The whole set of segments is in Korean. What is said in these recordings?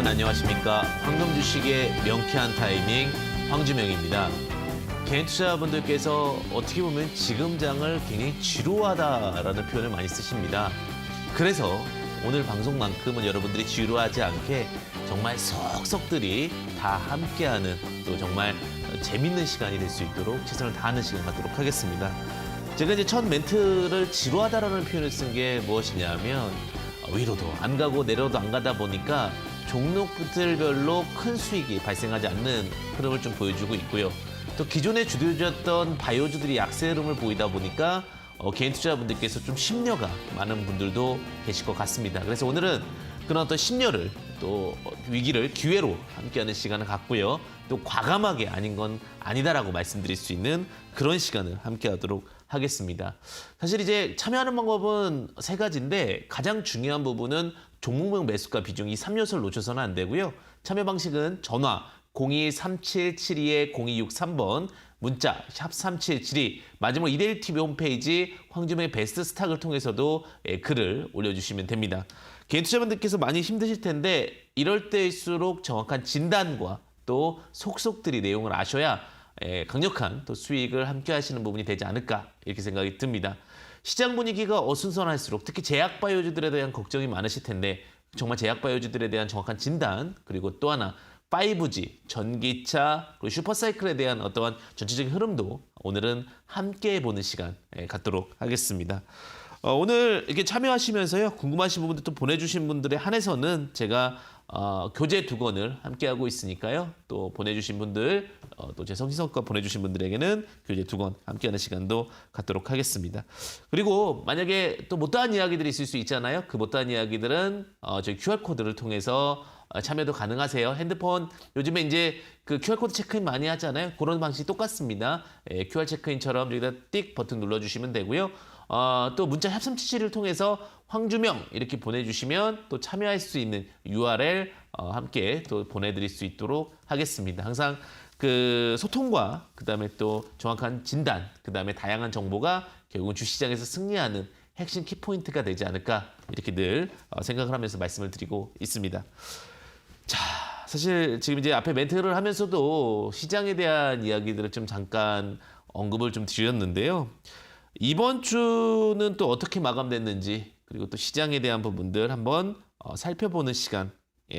안녕하십니까. 황금 주식의 명쾌한 타이밍 황주명입니다. 개인 투자분들께서 어떻게 보면 지금장을 굉장히 지루하다라는 표현을 많이 쓰십니다. 그래서 오늘 방송만큼은 여러분들이 지루하지 않게 정말 속속들이 다 함께하는 또 정말 재밌는 시간이 될 수 있도록 최선을 다하는 시간 갖도록 하겠습니다. 제가 이제 첫 멘트를 지루하다라는 표현을 쓴 게 무엇이냐면 위로도 안 가고 내려도 안 가다 보니까 종목들별로 큰 수익이 발생하지 않는 흐름을 좀 보여주고 있고요. 또 기존에 주도주였던 바이오주들이 약세 흐름을 보이다 보니까 개인 투자분들께서 좀 심려가 많은 분들도 계실 것 같습니다. 그래서 오늘은 그런 어떤 심려를 또 위기를 기회로 함께하는 시간을 갖고요. 또 과감하게 아닌 건 아니다라고 말씀드릴 수 있는 그런 시간을 함께하도록 하겠습니다. 사실 이제 참여하는 방법은 세 가지인데 가장 중요한 부분은 종목명 매수가 비중 이 3요소를 놓쳐서는 안 되고요. 참여 방식은 전화 02-3772-0263번, 문자 샵3772, 마지막으로 이데일TV 홈페이지 황주명의 베스트 스탁을 통해서도 글을 올려주시면 됩니다. 개인 투자분들께서 많이 힘드실 텐데 이럴 때일수록 정확한 진단과 또 속속들이 내용을 아셔야 강력한 또 수익을 함께 하시는 부분이 되지 않을까 이렇게 생각이 듭니다. 시장 분위기가 어수선할수록 특히 제약바이오주들에 대한 걱정이 많으실 텐데 정말 제약바이오주들에 대한 정확한 진단 그리고 또 하나 5G, 전기차, 그리고 슈퍼사이클에 대한 어떠한 전체적인 흐름도 오늘은 함께 보는 시간 갖도록 하겠습니다. 오늘 이렇게 참여하시면서요. 궁금하신 부분들 또 보내주신 분들에 한해서는 제가 교재 2권을 함께하고 있으니까요. 또 보내주신 분들, 또 제 성시성과 보내주신 분들에게는 교재 2권 함께하는 시간도 갖도록 하겠습니다. 그리고 만약에 또 못다한 이야기들이 있을 수 있잖아요. 그 못다한 이야기들은 저희 QR코드를 통해서 참여도 가능하세요. 핸드폰 요즘에 이제 그 QR코드 체크인 많이 하잖아요. 그런 방식이 똑같습니다. QR 체크인처럼 여기다 띡 버튼 눌러주시면 되고요. 또 문자 샵377을 통해서 황주명 이렇게 보내주시면 또 참여할 수 있는 URL 함께 또 보내드릴 수 있도록 하겠습니다. 항상 그 소통과 그다음에 또 정확한 진단, 그다음에 다양한 정보가 결국은 주시장에서 승리하는 핵심 키포인트가 되지 않을까 이렇게 늘 생각을 하면서 말씀을 드리고 있습니다. 자, 사실 지금 이제 앞에 멘트를 하면서도 시장에 대한 이야기들을 좀 잠깐 언급을 좀 드렸는데요. 이번 주는 또 어떻게 마감됐는지 그리고 또 시장에 대한 부분들 한번 살펴보는 시간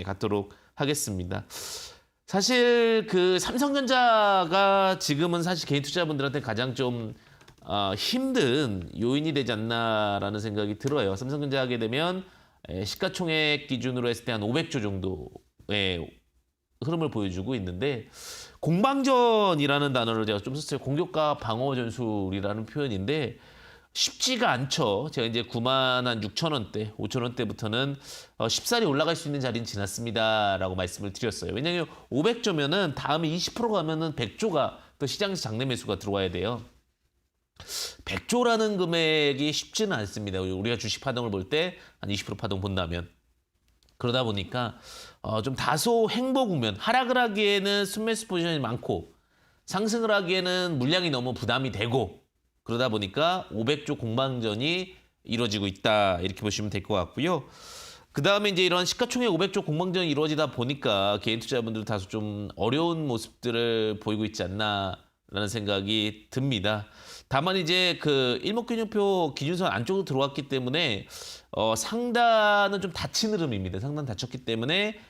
갖도록 하겠습니다. 사실 그 삼성전자가 지금은 사실 개인 투자분들한테 가장 좀 힘든 요인이 되지 않나라는 생각이 들어요. 삼성전자 하게 되면 시가총액 기준으로 했을 때 한 500조 정도의 흐름을 보여주고 있는데 공방전이라는 단어를 제가 좀 썼어요. 공격과 방어 전술이라는 표현인데 쉽지가 않죠. 제가 이제 96,000원대, 5,000원대부터는 쉽사리 올라갈 수 있는 자리는 지났습니다라고 말씀을 드렸어요. 왜냐하면 500조면은 다음에 20% 가면은 100조가 또 시장에서 장내 매수가 들어와야 돼요. 100조라는 금액이 쉽지는 않습니다. 우리가 주식 파동을 볼 때 한 20% 파동 본다면. 그러다 보니까 좀 다소 행보 국면, 하락을 하기에는 순매수 포지션이 많고 상승을 하기에는 물량이 너무 부담이 되고 그러다 보니까 500조 공방전이 이루어지고 있다 이렇게 보시면 될 것 같고요. 그 다음에 이제 이런 시가총액 500조 공방전이 이루어지다 보니까 개인 투자분들 다소 좀 어려운 모습들을 보이고 있지 않나라는 생각이 듭니다. 다만 이제 그 일목균형표 기준선 안쪽으로 들어왔기 때문에 상단은 좀 닫힌 흐름입니다. 상단 닫혔기 때문에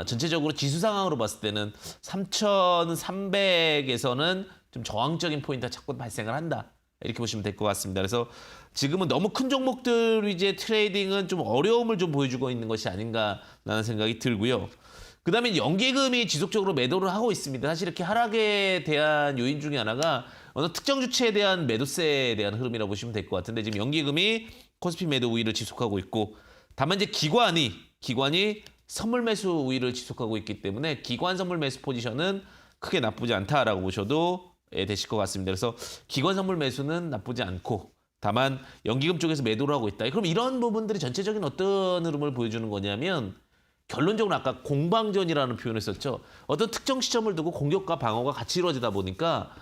전체적으로 지수 상황으로 봤을 때는 3,300에서는 좀 저항적인 포인트가 자꾸 발생을 한다. 이렇게 보시면 될 것 같습니다. 그래서 지금은 너무 큰 종목들 이제 트레이딩은 좀 어려움을 좀 보여주고 있는 것이 아닌가라는 생각이 들고요. 그다음에 연기금이 지속적으로 매도를 하고 있습니다. 사실 이렇게 하락에 대한 요인 중에 하나가 어느 특정 주체에 대한 매도세에 대한 흐름이라고 보시면 될 것 같은데 지금 연기금이 코스피 매도 우위를 지속하고 있고 다만 이제 기관이 선물 매수 우위를 지속하고 있기 때문에 기관 선물 매수 포지션은 크게 나쁘지 않다라고 보셔도 되실 것 같습니다. 그래서 기관 선물 매수는 나쁘지 않고 다만 연기금 쪽에서 매도를 하고 있다. 그럼 이런 부분들이 전체적인 어떤 흐름을 보여주는 거냐면 결론적으로 아까 공방전이라는 표현을 썼죠. 어떤 특정 시점을 두고 공격과 방어가 같이 이루어지다 보니까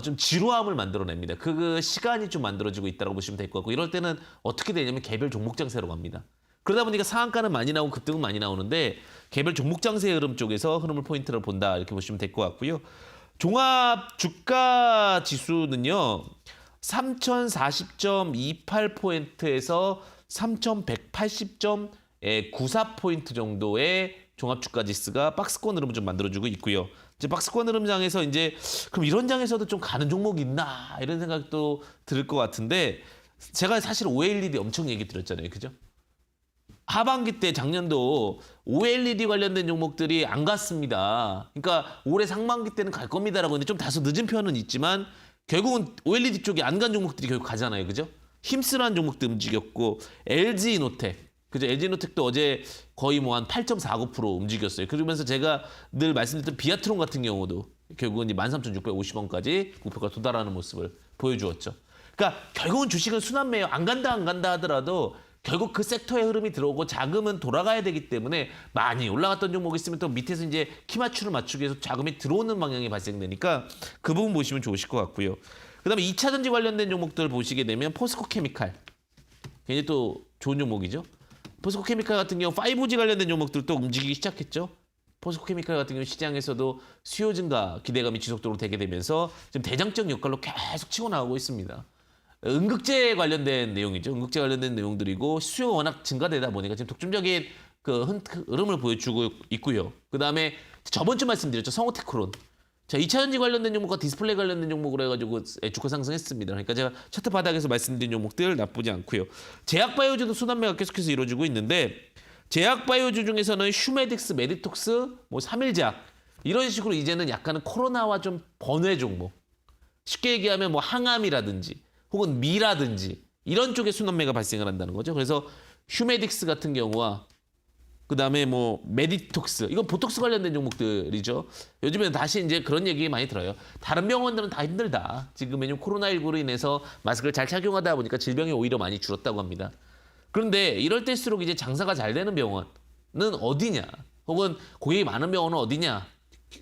좀 지루함을 만들어냅니다. 그 시간이 좀 만들어지고 있다고 보시면 될 것 같고 이럴 때는 어떻게 되냐면 개별 종목 장세로 갑니다. 그러다 보니까 상한가는 많이 나오고 급등은 많이 나오는데 개별 종목 장세 흐름 쪽에서 흐름을 포인트로 본다 이렇게 보시면 될 것 같고요. 종합 주가 지수는요. 3,040.28포인트에서 3,180.94포인트 정도의 종합 주가 지수가 박스권 흐름을 좀 만들어주고 있고요. 이제 박스권 흐름장에서 이제 그럼 이런 장에서도 좀 가는 종목이 있나 이런 생각도 들 것 같은데 제가 사실 OLED 엄청 얘기 드렸잖아요. 그죠? 하반기 때 작년도 OLED 관련된 종목들이 안 갔습니다. 그러니까 올해 상반기 때는 갈 겁니다라고 했는데 좀 다소 늦은 편은 있지만 결국은 OLED 쪽에 안 간 종목들이 결국 가잖아요. 그죠? 힘쓰는 종목도 움직였고 LG이노텍 그죠? LG이노텍도 어제 거의 뭐 한 8.49% 움직였어요. 그러면서 제가 늘 말씀드렸던 비아트론 같은 경우도 결국은 13,650원까지 목표가 도달하는 모습을 보여주었죠. 그러니까 결국은 주식은 순환매요. 안 간다 하더라도 결국 그 섹터의 흐름이 들어오고 자금은 돌아가야 되기 때문에 많이 올라갔던 종목이 있으면 또 밑에서 이제 키맞추를 맞추기 위해서 자금이 들어오는 방향이 발생되니까 그 부분 보시면 좋으실 것 같고요. 그다음에 2차 전지 관련된 종목들 보시게 되면 포스코 케미칼 굉장히 또 좋은 종목이죠. 포스코 케미칼 같은 경우 5G 관련된 종목들도 움직이기 시작했죠. 포스코 케미칼 같은 경우 시장에서도 수요 증가 기대감이 지속적으로 되게 되면서 지금 대장적 역할로 계속 치고 나가고 있습니다. 응급제 관련된 내용이죠. 응급제 관련된 내용들이고 수요가 워낙 증가되다 보니까 지금 독점적인 그 흐름을 보여주고 있고요. 그다음에 저번 주 말씀드렸죠. 성호테크론. 자, 2차 전지 관련된 종목과 디스플레이 관련된 종목으로 해가지고 주가 상승했습니다. 그러니까 제가 차트 바닥에서 말씀드린 종목들 나쁘지 않고요. 제약바이오주도 순환매가 계속해서 이루어지고 있는데 제약바이오주 중에서는 휴메딕스, 메디톡스, 뭐 삼일제약 이런 식으로 이제는 약간은 코로나와 좀 번외 종목. 쉽게 얘기하면 뭐 항암이라든지 혹은 미라든지 이런 쪽에 순환매가 발생을 한다는 거죠. 그래서 휴메딕스 같은 경우와 그다음에 뭐 메디톡스 이건 보톡스 관련된 종목들이죠. 요즘에는 다시 이제 그런 얘기 많이 들어요. 다른 병원들은 다 힘들다. 지금 왜냐면 코로나19로 인해서 마스크를 잘 착용하다 보니까 질병이 오히려 많이 줄었다고 합니다. 그런데 이럴 때일수록 이제 장사가 잘 되는 병원은 어디냐? 혹은 고객이 많은 병원은 어디냐?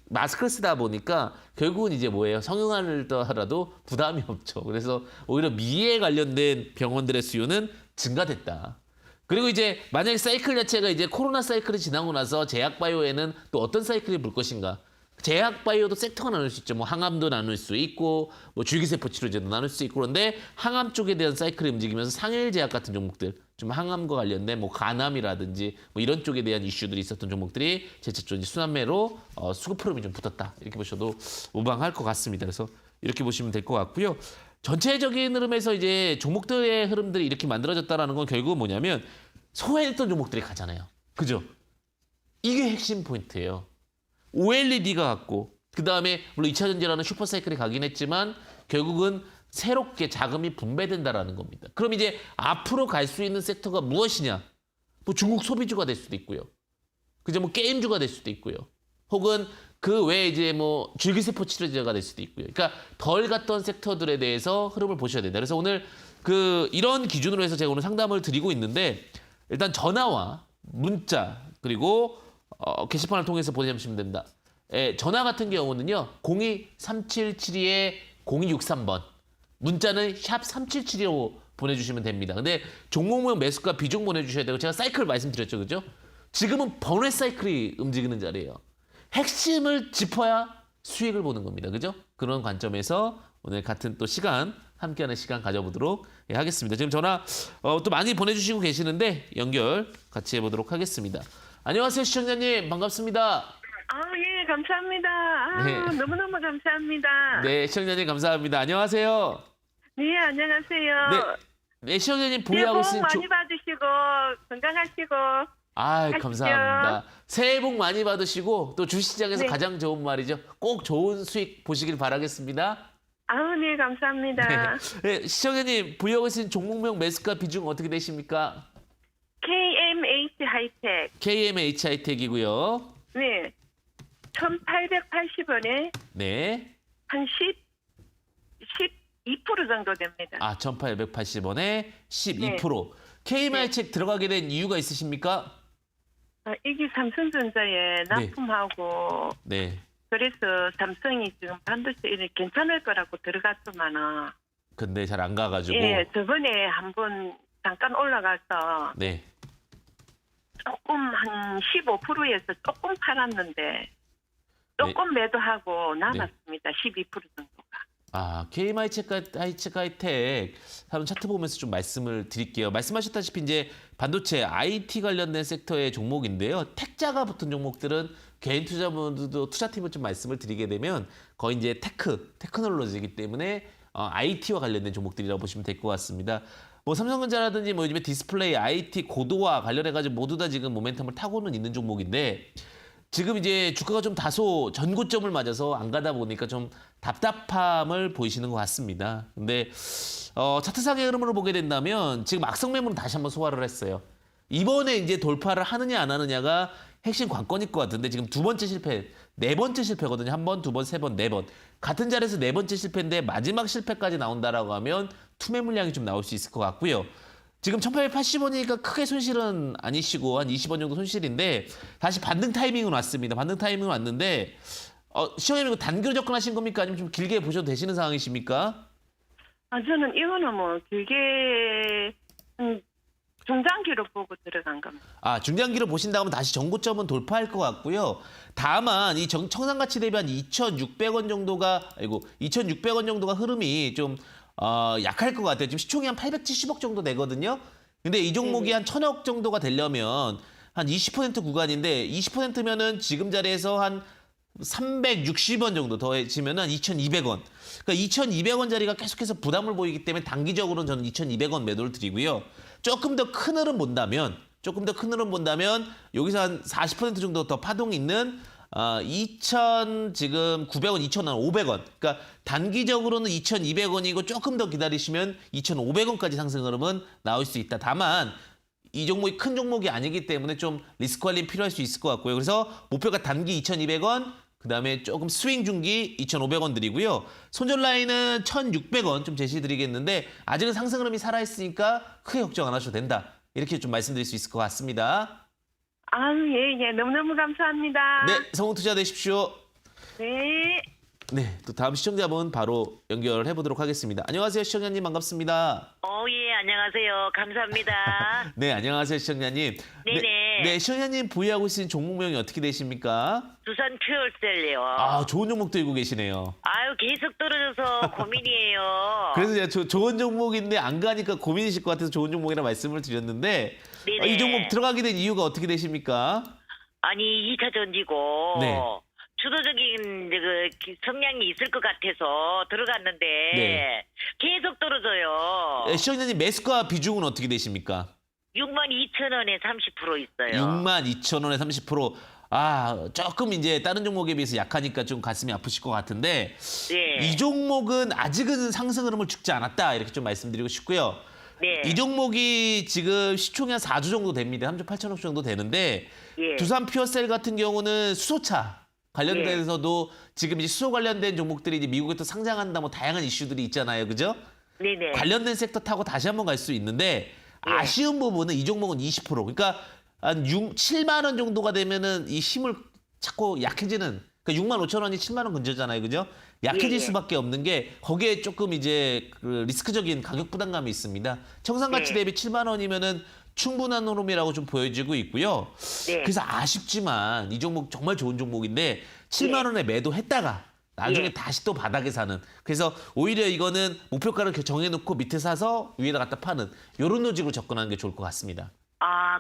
마스크를 쓰다 보니까 결국은 이제 뭐예요? 성형을 하더라도 부담이 없죠. 그래서 오히려 미에 관련된 병원들의 수요는 증가됐다. 그리고 이제 만약에 사이클 자체가 이제 코로나 사이클이 지나고 나서 제약바이오에는 또 어떤 사이클이 불 것인가? 제약바이오도 섹터가 나눌 수 있죠. 뭐 항암도 나눌 수 있고 뭐 줄기세포 치료제도 나눌 수 있고 그런데 항암 쪽에 대한 사이클이 움직이면서 상일제약 같은 종목들 좀 항암과 관련된 뭐 간암이라든지 뭐 이런 쪽에 대한 이슈들이 있었던 종목들이 제철적인 순환매로 수급 흐름이 좀 붙었다. 이렇게 보셔도 무방할 것 같습니다. 그래서 이렇게 보시면 될 것 같고요. 전체적인 흐름에서 이제 종목들의 흐름들이 이렇게 만들어졌다라는 건 결국은 뭐냐면 소외했던 종목들이 가잖아요. 그죠? 이게 핵심 포인트예요. OLED가 갔고 그다음에 물론 2차 전지라는 슈퍼사이클이 가긴 했지만 결국은 새롭게 자금이 분배된다라는 겁니다. 그럼 이제 앞으로 갈 수 있는 섹터가 무엇이냐? 뭐 중국 소비주가 될 수도 있고요. 그죠? 뭐 게임주가 될 수도 있고요. 혹은 그 외에 이제 뭐 줄기세포 치료제가 될 수도 있고요. 그러니까 덜 갔던 섹터들에 대해서 흐름을 보셔야 된다. 그래서 오늘 그 이런 기준으로 해서 제가 오늘 상담을 드리고 있는데 일단 전화와 문자 그리고 게시판을 통해서 보내주시면 된다. 전화 같은 경우는요. 02-3772-0263번. 문자는 샵 3772로 보내주시면 됩니다. 근데 종목명 매수가 비중 보내주셔야 되고 제가 사이클 말씀드렸죠. 그죠? 지금은 번외 사이클이 움직이는 자리예요. 핵심을 짚어야 수익을 보는 겁니다. 그죠? 그런 관점에서 오늘 같은 또 시간 함께하는 시간 가져보도록 하겠습니다. 지금 전화 또 많이 보내주시고 계시는데 연결 같이 해보도록 하겠습니다. 안녕하세요, 시청자님. 반갑습니다. 예, 감사합니다. 네. 너무너무 감사합니다. 네, 시청자님 감사합니다. 안녕하세요. 네, 안녕하세요. 네, 시청자님 복 보유하고 많이 받으시고, 건강하시고. 감사합니다. 새해 복 많이 받으시고 또 주시장에서 네. 가장 좋은 말이죠. 꼭 좋은 수익 보시길 바라겠습니다. 네, 감사합니다. 네, 시청자님 보유하고 계신 종목명 매수가 비중 어떻게 되십니까? KMH 하이텍. KMH 하이텍이고요. 네. 1,880원에 네. 한 12% 정도 됩니다. 1,880원에 12%. KMH 들어가게 된 이유가 있으십니까? 이게 삼성전자에 납품하고, 네. 그래서 삼성이 지금 반도체 이렇게 괜찮을 거라고 들어갔더만은. 근데 잘 안 가가지고. 예, 저번에 한번 잠깐 올라가서 네. 조금 한 15%에서 조금 팔았는데 조금 매도하고 남았습니다. 12% 정도가. 아, KM 하이체크 한번 차트 보면서 좀 말씀을 드릴게요. 말씀하셨다시피 이제 반도체 IT 관련된 섹터의 종목인데요. 택자가 붙은 종목들은 개인 투자분들도 투자팀을 좀 말씀을 드리게 되면 거의 이제 테크놀로지이기 때문에 IT와 관련된 종목들이라고 보시면 될 것 같습니다. 뭐 삼성전자라든지 뭐 요즘에 디스플레이, IT, 고도와 관련해가지고 모두 다 지금 모멘텀을 타고는 있는 종목인데 지금 이제 주가가 좀 다소 전고점을 맞아서 안 가다 보니까 좀 답답함을 보이시는 것 같습니다. 근데 차트상의 흐름으로 보게 된다면 지금 악성 매물은 다시 한번 소화를 했어요. 이번에 이제 돌파를 하느냐 안 하느냐가 핵심 관건일 것 같은데 지금 두 번째 실패, 네 번째 실패거든요. 한 번, 두 번, 세 번, 네 번. 같은 자리에서 네 번째 실패인데 마지막 실패까지 나온다라고 하면 투매 물량이 좀 나올 수 있을 것 같고요. 지금 1880원이니까 크게 손실은 아니시고 한 20원 정도 손실인데 다시 반등 타이밍은 왔습니다. 반등 타이밍은 왔는데 시청자님 이거 단기로 접근하신 겁니까? 아니면 좀 길게 보셔도 되시는 상황이십니까? 저는 이거는 뭐 길게 중장기로 보고 들어간 겁니다. 아, 중장기로 보신다면 다시 전고점은 돌파할 것 같고요. 다만 이 청산가치 대비 한 2,600원 정도가 2,600원 정도가 흐름이 좀 약할 것 같아요. 지금 시총이 한 870억 정도 되거든요. 근데 이 종목이 한 1,000억 정도가 되려면 한 20% 구간인데 20%면은 지금 자리에서 한 360원 정도 더해지면 한 2,200원. 그러니까 2,200원 자리가 계속해서 부담을 보이기 때문에 단기적으로는 저는 2,200원 매도를 드리고요. 조금 더 큰 흐름 본다면 여기서 한 40% 정도 더 파동이 있는 2,000 지금 900원, 2,000원, 500원. 그러니까 단기적으로는 2,200원이고 조금 더 기다리시면 2,500원까지 상승 흐름은 나올 수 있다. 다만 이 종목이 큰 종목이 아니기 때문에 좀 리스크 관리 필요할 수 있을 것 같고요. 그래서 목표가 단기 2,200원, 그다음에 조금 스윙 중기 2,500원 드리고요. 손절 라인은 1,600원 좀 제시드리겠는데 아직은 상승 흐름이 살아있으니까 크게 걱정 안 하셔도 된다. 이렇게 좀 말씀드릴 수 있을 것 같습니다. 예. 너무너무 감사합니다. 네, 성공투자 되십시오. 네. 네, 또 다음 시청자분 바로 연결해 보도록 하겠습니다. 안녕하세요, 시청자님 반갑습니다. 예, 안녕하세요. 감사합니다. 네, 안녕하세요, 시청자님. 네네. 네, 시청자님 보유하고 있으신 종목명이 어떻게 되십니까? 두산 퓨얼셀이요. 아, 좋은 종목 들고 계시네요. 아유, 계속 떨어져서 고민이에요. 그래서 제가 좋은 종목인데 안 가니까 고민이실 것 같아서 좋은 종목이라 말씀을 드렸는데 네네. 이 종목 들어가게 된 이유가 어떻게 되십니까? 아니, 2차 전지고 네. 주도적인 성향이 있을 것 같아서 들어갔는데 네. 계속 떨어져요. 네, 시청자님 매수가 비중은 어떻게 되십니까? 62,000원에 30% 있어요. 62,000원에 30%. 아, 조금 이제 다른 종목에 비해서 약하니까 좀 가슴이 아프실 것 같은데 네. 이 종목은 아직은 상승 흐름을 죽지 않았다 이렇게 좀 말씀드리고 싶고요. 네. 이 종목이 지금 시총이 한 4조 정도 됩니다. 3조 8천억 정도 되는데 예. 두산 퓨어셀 같은 경우는 수소차 관련돼서도 지금 이제 수소 관련된 종목들이 이제 미국에 또 상장한다 뭐 다양한 이슈들이 있잖아요. 그죠? 네네. 관련된 sek터 타고 다시 한번 갈 수 있는데 아쉬운 부분은 이 종목은 20%. 그러니까 한 7만 원 정도가 되면은 이 힘을 찾고 약해지는 그러니까 6만 5천 원이 7만 원 근처잖아요. 그죠? 약해질 예. 수밖에 없는 게 거기에 조금 이제 그 리스크적인 가격 부담감이 있습니다. 청산가치 네. 대비 7만 원이면은 충분한 흐름이라고 좀 보여지고 있고요. 네. 그래서 아쉽지만 이 종목 정말 좋은 종목인데 7만 원에 매도했다가 나중에 예. 다시 또 바닥에 사는. 그래서 오히려 이거는 목표가를 정해놓고 밑에 사서 위에다 갖다 파는 이런 로직으로 접근하는 게 좋을 것 같습니다.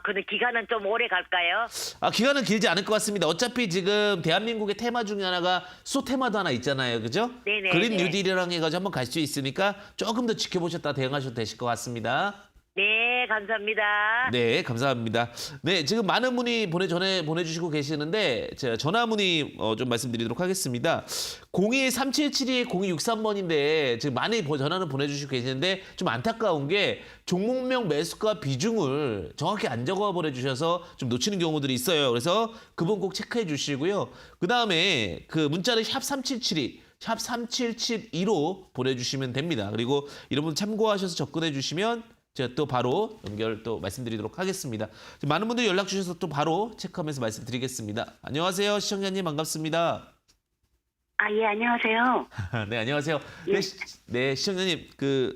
근데 기간은 좀 오래 갈까요? 기간은 길지 않을 것 같습니다. 어차피 지금 대한민국의 테마 중에 하나가 수소 테마도 하나 있잖아요. 그죠? 네네, 그린 네. 뉴딜이랑 해가지고 한번 갈 수 있으니까 조금 더 지켜보셨다 대응하셔도 되실 것 같습니다. 네, 감사합니다. 네, 감사합니다. 네, 지금 많은 분이 보내주시고 계시는데 제가 전화 문의 좀 말씀드리도록 하겠습니다. 023772-0263번인데 지금 많이 전화는 보내주시고 계시는데 좀 안타까운 게 종목명 매수가 비중을 정확히 안 적어 보내주셔서 좀 놓치는 경우들이 있어요. 그래서 그분 꼭 체크해 주시고요. 그 다음에 그 문자를 샵3772 샵 3772로 보내주시면 됩니다. 그리고 이런 분 참고하셔서 접근해 주시면 제가 또 바로 연결 또 말씀드리도록 하겠습니다. 많은 분들이 연락 주셔서 또 바로 체크하면서 말씀드리겠습니다. 안녕하세요. 시청자님 반갑습니다. 예, 안녕하세요. 네, 안녕하세요. 예. 네, 시청자님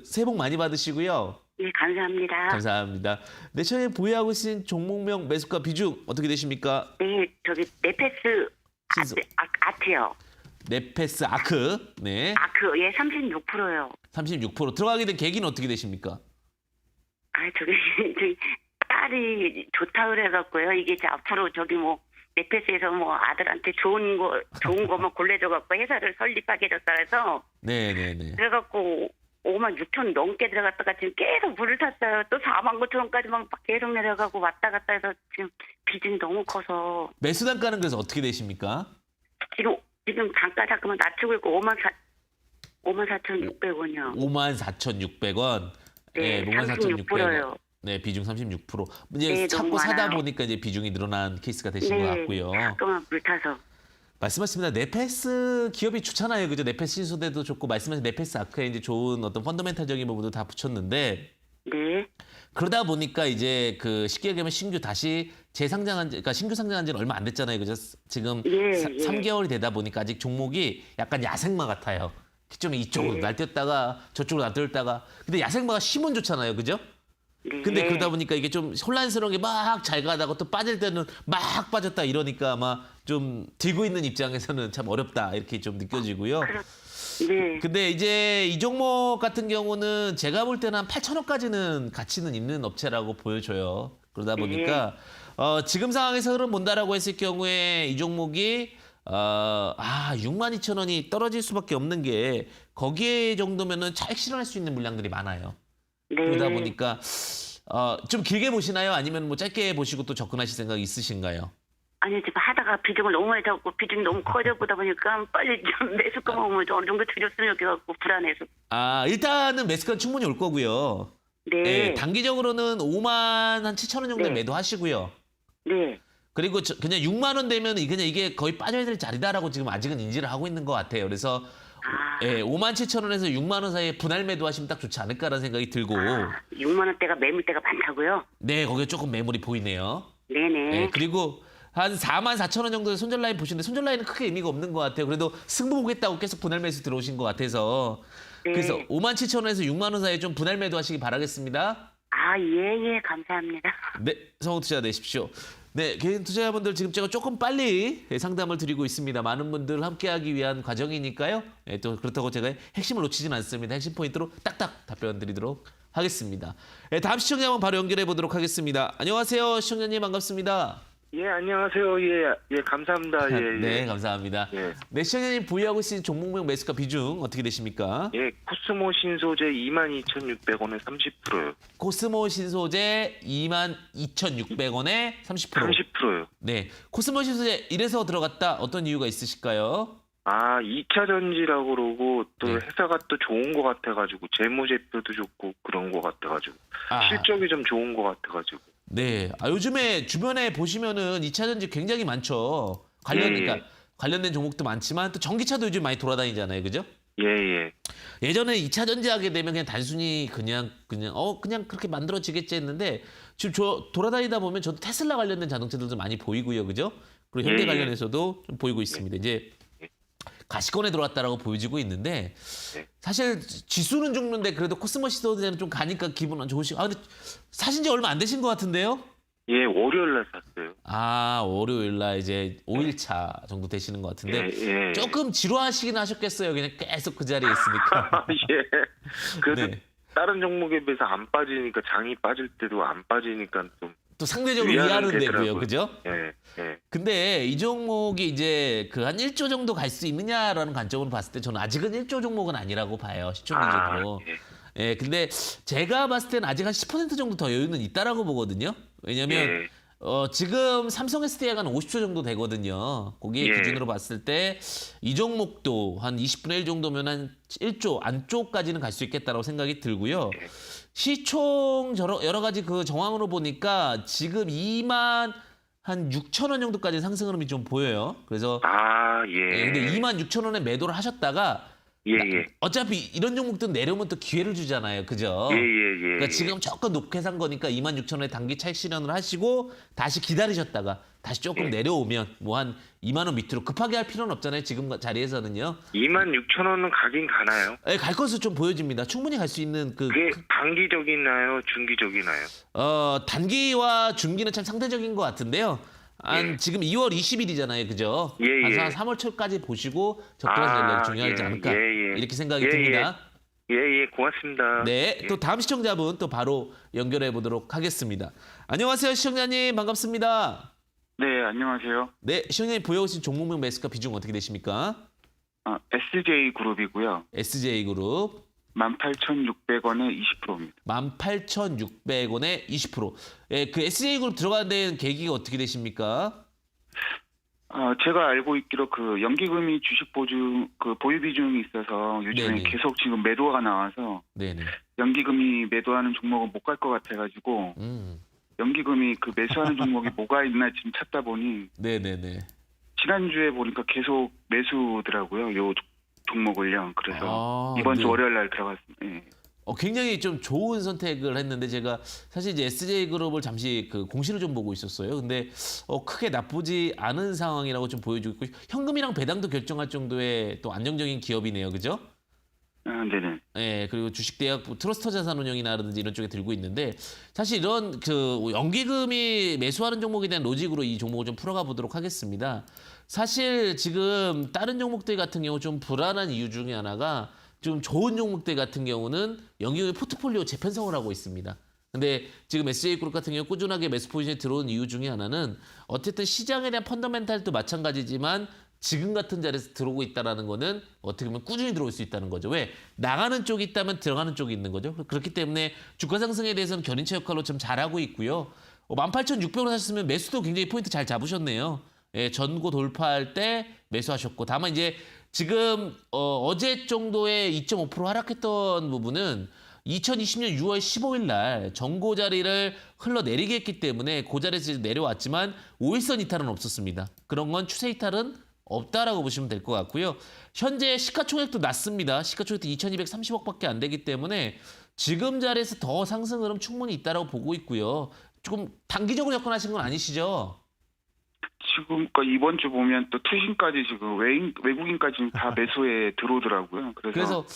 새해 복 많이 받으시고요. 예, 감사합니다. 감사합니다. 네, 시청자님 보유하고 계신 종목명 매수가 비중 어떻게 되십니까? 네, 저기 네페스 신소. 아트요. 네페스 아크. 네. 아크, 예, 36%요. 36% 들어가게 된 계기는 어떻게 되십니까? 아, 저기 딸이 좋다 그래갖고요. 이게 이제 앞으로 저기 뭐 네페스에서 뭐 아들한테 좋은 거만 골라줘갖고 회사를 설립하게 됐다 해서 네네네. 그래갖고 5만 6천 넘게 들어갔다가 지금 계속 물을 탔어요. 또 4만 9천 원까지만 계속 내려가고 왔다 갔다 해서 지금 비중이 너무 커서 매수 단가는 그래서 어떻게 되십니까? 지금 단가 자꾸만 낮추고 있고 54,600원이요. 54,600원. 네, 54,600원. 36%요. 네, 비중 36%. 이제 네, 자꾸 너무 사다 많아요. 보니까 이제 비중이 늘어난 케이스가 되신 것 같고요. 자꾸만 물 타서. 말씀하셨습니다. 네페스 기업이 좋잖아요. 그죠? 네페스 신소대도 좋고 말씀하신 네페스 아크에 이제 좋은 어떤 펀더멘탈적인 부분도 다 붙였는데 네. 그러다 보니까 이제 그 쉽게 얘기하면 신규 다시 재상장한 그러니까 신규 상장한 지는 얼마 안 됐잖아요. 그죠? 지금 예, 3개월이 되다 보니까 아직 종목이 약간 야생마 같아요. 좀 이쪽으로 예. 날뛰었다가 저쪽으로 날뛰었다가 근데 야생마가 힘은 좋잖아요. 그죠? 네. 근데 그러다 보니까 이게 좀 혼란스러운 게 막 잘 가다가 또 빠질 때는 막 빠졌다 이러니까 아마 좀 들고 있는 입장에서는 참 어렵다 이렇게 좀 느껴지고요. 네. 근데 이제 이 종목 같은 경우는 제가 볼 때는 한 8천원까지는 가치는 있는 업체라고 보여줘요. 그러다 보니까 지금 상황에서 흐름 본다라고 했을 경우에 이 종목이 62,000원이 떨어질 수밖에 없는 게 거기에 정도면은 차익 실현할 수 있는 물량들이 많아요. 네. 그러다 보니까 좀 길게 보시나요? 아니면 뭐 짧게 보시고 또 접근하실 생각 있으신가요? 아니, 지금 하다가 비중을 너무 많이 잡고 비중이 너무 커져 보다 보니까 빨리 좀 매수가 오면 어느 정도 줄였으면 좋겠고 불안해서. 일단은 매수가 충분히 올 거고요. 네. 예, 단기적으로는 5만 한 7천 원 정도에 네. 매도하시고요. 네. 그리고 그냥 6만 원 되면 그냥 이게 거의 빠져야 될 자리다라고 지금 아직은 인지를 하고 있는 것 같아요. 그래서 5만 7천 원에서 6만 원 사이에 분할 매도하시면 딱 좋지 않을까라는 생각이 들고 6만 원대가 매물대가 많다고요? 네, 거기에 조금 매물이 보이네요. 네네. 네, 그리고 한 4만 4천 원 정도의 손절 라인 보시는데 손절 라인은 크게 의미가 없는 것 같아요. 그래도 승부 보겠다고 계속 분할 매수 들어오신 것 같아서 네. 그래서 5만 7천 원에서 6만 원 사이에 좀 분할 매도하시기 바라겠습니다. 예, 감사합니다. 네, 성우 투자 되십시오. 네, 개인 투자자분들 지금 제가 조금 빨리 상담을 드리고 있습니다. 많은 분들 함께하기 위한 과정이니까요. 네, 또 그렇다고 제가 핵심을 놓치진 않습니다. 핵심 포인트로 딱딱 답변 드리도록 하겠습니다. 네, 다음 시청자 한번 바로 연결해 보도록 하겠습니다. 안녕하세요, 시청자님 반갑습니다. 예, 안녕하세요. 예, 감사합니다. 예, 네, 예. 감사합니다. 예. 네, 시청자님 보유하고 계신 종목명 매수가 비중 어떻게 되십니까? 예, 코스모 신소재 22,600원에 30%요. 코스모 신소재 22,600원에 30%. 30%요. 네, 코스모 신소재 이래서 들어갔다 어떤 이유가 있으실까요? 2차 전지라고 그러고 또 네. 회사가 또 좋은 것 같아가지고 재무제표도 좋고 그런 것 같아가지고 실적이 좀 좋은 것 같아가지고. 네, 요즘에 주변에 보시면은 2차 전지 굉장히 많죠. 그러니까 관련된 종목도 많지만 또 전기차도 요즘 많이 돌아다니잖아요, 그죠? 예. 예전에 2차 전지 하게 되면 그냥 단순히 그냥 그렇게 만들어지겠지 했는데 지금 돌아다니다 보면 저도 테슬라 관련된 자동차들도 많이 보이고요, 그죠? 그리고 현대 예. 관련해서도 좀 보이고 있습니다. 이제 가시권에 들어왔다라고 보여지고 있는데 사실 지수는 죽는데 그래도 코스모시소드는 좀 가니까 기분은 좋으시고 근데 사신 지 얼마 안 되신 것 같은데요? 예, 월요일 날 샀어요. 월요일 날 이제 5일차 정도 되시는 것 같은데 예. 조금 지루하시긴 하셨겠어요. 그냥 계속 그 자리에 있으니까. 예. 그래도 네. 다른 종목에 비해서 안 빠지니까 장이 빠질 때도 안 빠지니까 좀 또 상대적으로 위안은 이해하는 데고요. 되더라고요. 그죠? 예. 근데 이 종목이 이제 그 한 1조 정도 갈 수 있느냐라는 관점으로 봤을 때 저는 아직은 1조 종목은 아니라고 봐요. 시총 기준으로. 예. 근데 제가 봤을 때는 아직 한 10% 정도 더 여유는 있다라고 보거든요. 왜냐면 지금 삼성 SDI가 한 50조 정도 되거든요. 거기에 기준으로 봤을 때 이 종목도 한 20분의 1 정도면 한 1조 안쪽까지는 갈 수 있겠다라고 생각이 들고요. 시총 여러 가지 그 정황으로 보니까 지금 2만 한 6천 원 정도까지 상승 흐름이 좀 보여요. 그래서 예. 근데 2만 6천 원에 매도를 하셨다가 예. 어차피 이런 종목들은 내려오면 또 기회를 주잖아요. 그죠? 예. 그러니까 지금 조금 높게 산 거니까 26,000원에 단기 차익 실현을 하시고 다시 기다리셨다가 다시 조금 내려오면 뭐 한 2만 원 밑으로 급하게 할 필요는 없잖아요. 지금 자리에서는요. 26,000원은 가긴 가나요? 예, 갈 것으로 좀 보여집니다. 충분히 갈 수 있는 그게 단기적이나요? 중기적이나요? 단기와 중기는 참 상대적인 것 같은데요. 지금 2월 20일이잖아요. 그죠? 예. 한 3월 초까지 보시고 적절한 전략이 중요하지 않을까. 이렇게 생각이 듭니다. 예. 고맙습니다. 네, 또 다음 시청자분 또 바로 연결해 보도록 하겠습니다. 안녕하세요, 시청자님. 반갑습니다. 네, 안녕하세요. 네, 시청자님 보유하신 종목명 매수가 비중 어떻게 되십니까? SJ그룹이고요. SJ그룹 18,600원에 20%입니다. 18,600원에 20%. 예, 그 SJ그룹 들어가는 데는 계기가 어떻게 되십니까? 제가 알고 있기로 그 연기금이 주식 보유 비중이 있어서 요즘에 네네. 계속 지금 매도가 나와서 네네. 연기금이 매도하는 종목은 못 갈 것 같아가지고 연기금이 그 매수하는 종목이 뭐가 있나 지금 찾다 보니 네네네. 지난주에 보니까 계속 매수더라고요. 요 종목을요. 그래서 이번 주 네. 월요일 날 들어갔습니다. 예. 굉장히 좀 좋은 선택을 했는데 제가 사실 이제 SJ그룹을 잠시 그 공시를 좀 보고 있었어요. 근데 크게 나쁘지 않은 상황이라고 좀 보여주고 있고 현금이랑 배당도 결정할 정도의 또 안정적인 기업이네요. 그죠? 네네. 예, 그리고 주식대학 트러스트 자산운용이라든지 이런 쪽에 들고 있는데 사실 이런 그 연기금이 매수하는 종목에 대한 로직으로 이 종목을 좀 풀어가 보도록 하겠습니다. 사실 지금 다른 종목들 같은 경우 좀 불안한 이유 중에 하나가 좀 좋은 종목들 같은 경우는 연기금의 포트폴리오 재편성을 하고 있습니다. 근데 지금 SJ그룹 같은 경우 꾸준하게 매수 포지션에 들어온 이유 중에 하나는 어쨌든 시장에 대한 펀더멘탈도 마찬가지지만 지금 같은 자리에서 들어오고 있다는 거는 어떻게 보면 꾸준히 들어올 수 있다는 거죠. 왜? 나가는 쪽이 있다면 들어가는 쪽이 있는 거죠. 그렇기 때문에 주가 상승에 대해서는 견인차 역할로 좀 잘하고 있고요. 18,600원 하셨으면 매수도 굉장히 포인트 잘 잡으셨네요. 예, 전고 돌파할 때 매수하셨고 다만 이제 지금 어제 정도의 2.5% 하락했던 부분은 2020년 6월 15일 날 전고 자리를 흘러내리게 했기 때문에 그 자리에서 내려왔지만 5일선 이탈은 없었습니다. 그런 건 추세 이탈은 없다라고 보시면 될 것 같고요. 현재 시가총액도 낮습니다. 시가총액도 2,230억밖에 안 되기 때문에 지금 자리에서 더 상승 흐름 충분히 있다라고 보고 있고요. 조금 단기적으로 접근하신 건 아니시죠? 지금 이번 주 보면 또 투신까지 지금 외국인까지 다 매수에 들어오더라고요. 그래서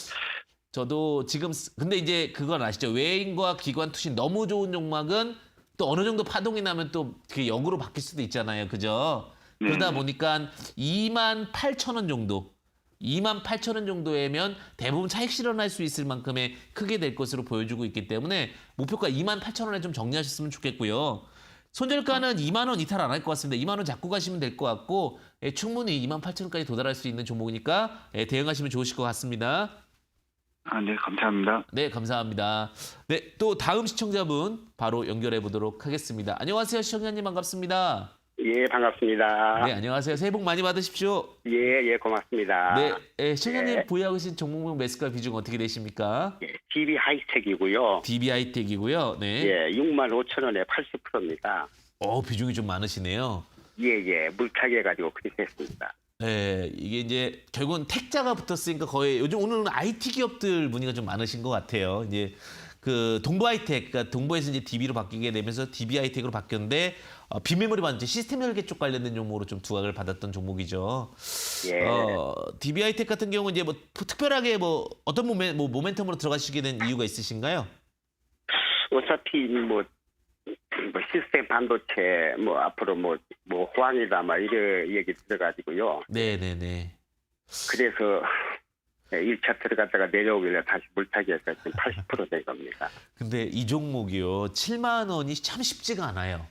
저도 지금 근데 이제 그건 아시죠? 외인과 기관 투신 너무 좋은 종목은 또 어느 정도 파동이 나면 또 그게 역으로 바뀔 수도 있잖아요. 그죠? 그러다 보니까 28,000원 정도 28,000원 정도면 대부분 차익 실현할 수 있을 만큼의 크게 될 것으로 보여주고 있기 때문에 목표가 28,000원에 좀 정리하셨으면 좋겠고요. 손절가는 2만 원 이탈 안 할 것 같습니다. 2만 원 잡고 가시면 될 것 같고 충분히 28,000원까지 도달할 수 있는 종목이니까 대응하시면 좋으실 것 같습니다. 네, 감사합니다. 네, 감사합니다. 네, 또 다음 시청자분 바로 연결해 보도록 하겠습니다. 안녕하세요, 시청자님 반갑습니다. 예, 반갑습니다. 네, 안녕하세요. 새해 복 많이 받으십시오. 예, 고맙습니다. 네, 시청자님 보유하고 계신 종목명 매수가 비중 어떻게 되십니까? 예, DB 하이텍이고요. DB 하이텍이고요. 네. 예, 65,000원에 80%입니다. 비중이 좀 많으시네요. 예, 물타기해가지고 그렇게 했습니다. 네, 이게 이제 결국은 택자가 붙었으니까 거의 요즘 오늘은 IT 기업들 문의가 좀 많으신 것 같아요. 이제 그 동부 하이텍, 그러니까 동부에서 이제 DB로 바뀌게 되면서 DB 하이텍으로 바뀌었는데 빈메모리 반도체 시스템 설계 쪽 관련된 종목으로 좀 두각을 받았던 종목이죠. 예. DB 하이텍 같은 경우는 이제 뭐 특별하게 뭐 어떤 모멘텀으로 들어가시게 된 이유가 있으신가요? 어차피 뭐 시스템 반도체 앞으로 호황이다 이런 얘기 들어가지고요. 네네네. 그래서 1차 들어갔다가 내려오길래 다시 물타기해서 지금 80% 된 겁니다. 근데 이 종목이요. 7만 원이 참 쉽지가 않아요.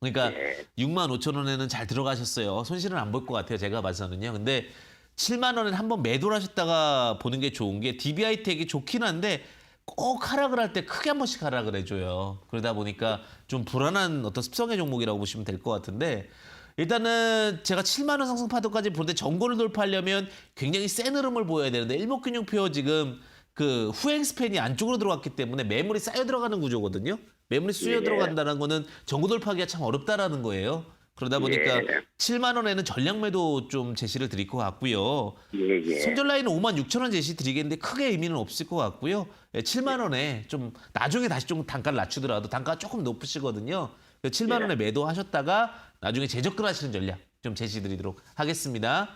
그러니까 6만 5천 원에는 잘 들어가셨어요. 손실은 안 볼 것 같아요. 제가 봐서는요. 근데 7만 원에 한번 매도를 하셨다가 보는 게 좋은 게 DB 하이텍이 좋긴 한데 꼭 하락을 할 때 크게 한 번씩 하락을 해줘요. 그러다 보니까 좀 불안한 어떤 습성의 종목이라고 보시면 될 것 같은데 일단은 제가 7만 원 상승 파도까지 볼 때 전고를 돌파하려면 굉장히 센 흐름을 보여야 되는데 일목균형표 지금 그 후행 스팬이 안쪽으로 들어갔기 때문에 매물이 쌓여 들어가는 구조거든요. 매물이 쑤여 들어간다는 거는 전고 돌파하기가 참 어렵다라는 거예요. 그러다 보니까 예. 7만 원에는 전량 매도 좀 제시를 드릴 것 같고요. 예. 손절 라인은 5만 6천 원 제시 드리겠는데 크게 의미는 없을 것 같고요. 7만 원에 좀 나중에 다시 좀 단가를 낮추더라도 단가가 조금 높으시거든요. 7만 원에 매도하셨다가 나중에 재접근하시는 전략 좀 제시 드리도록 하겠습니다.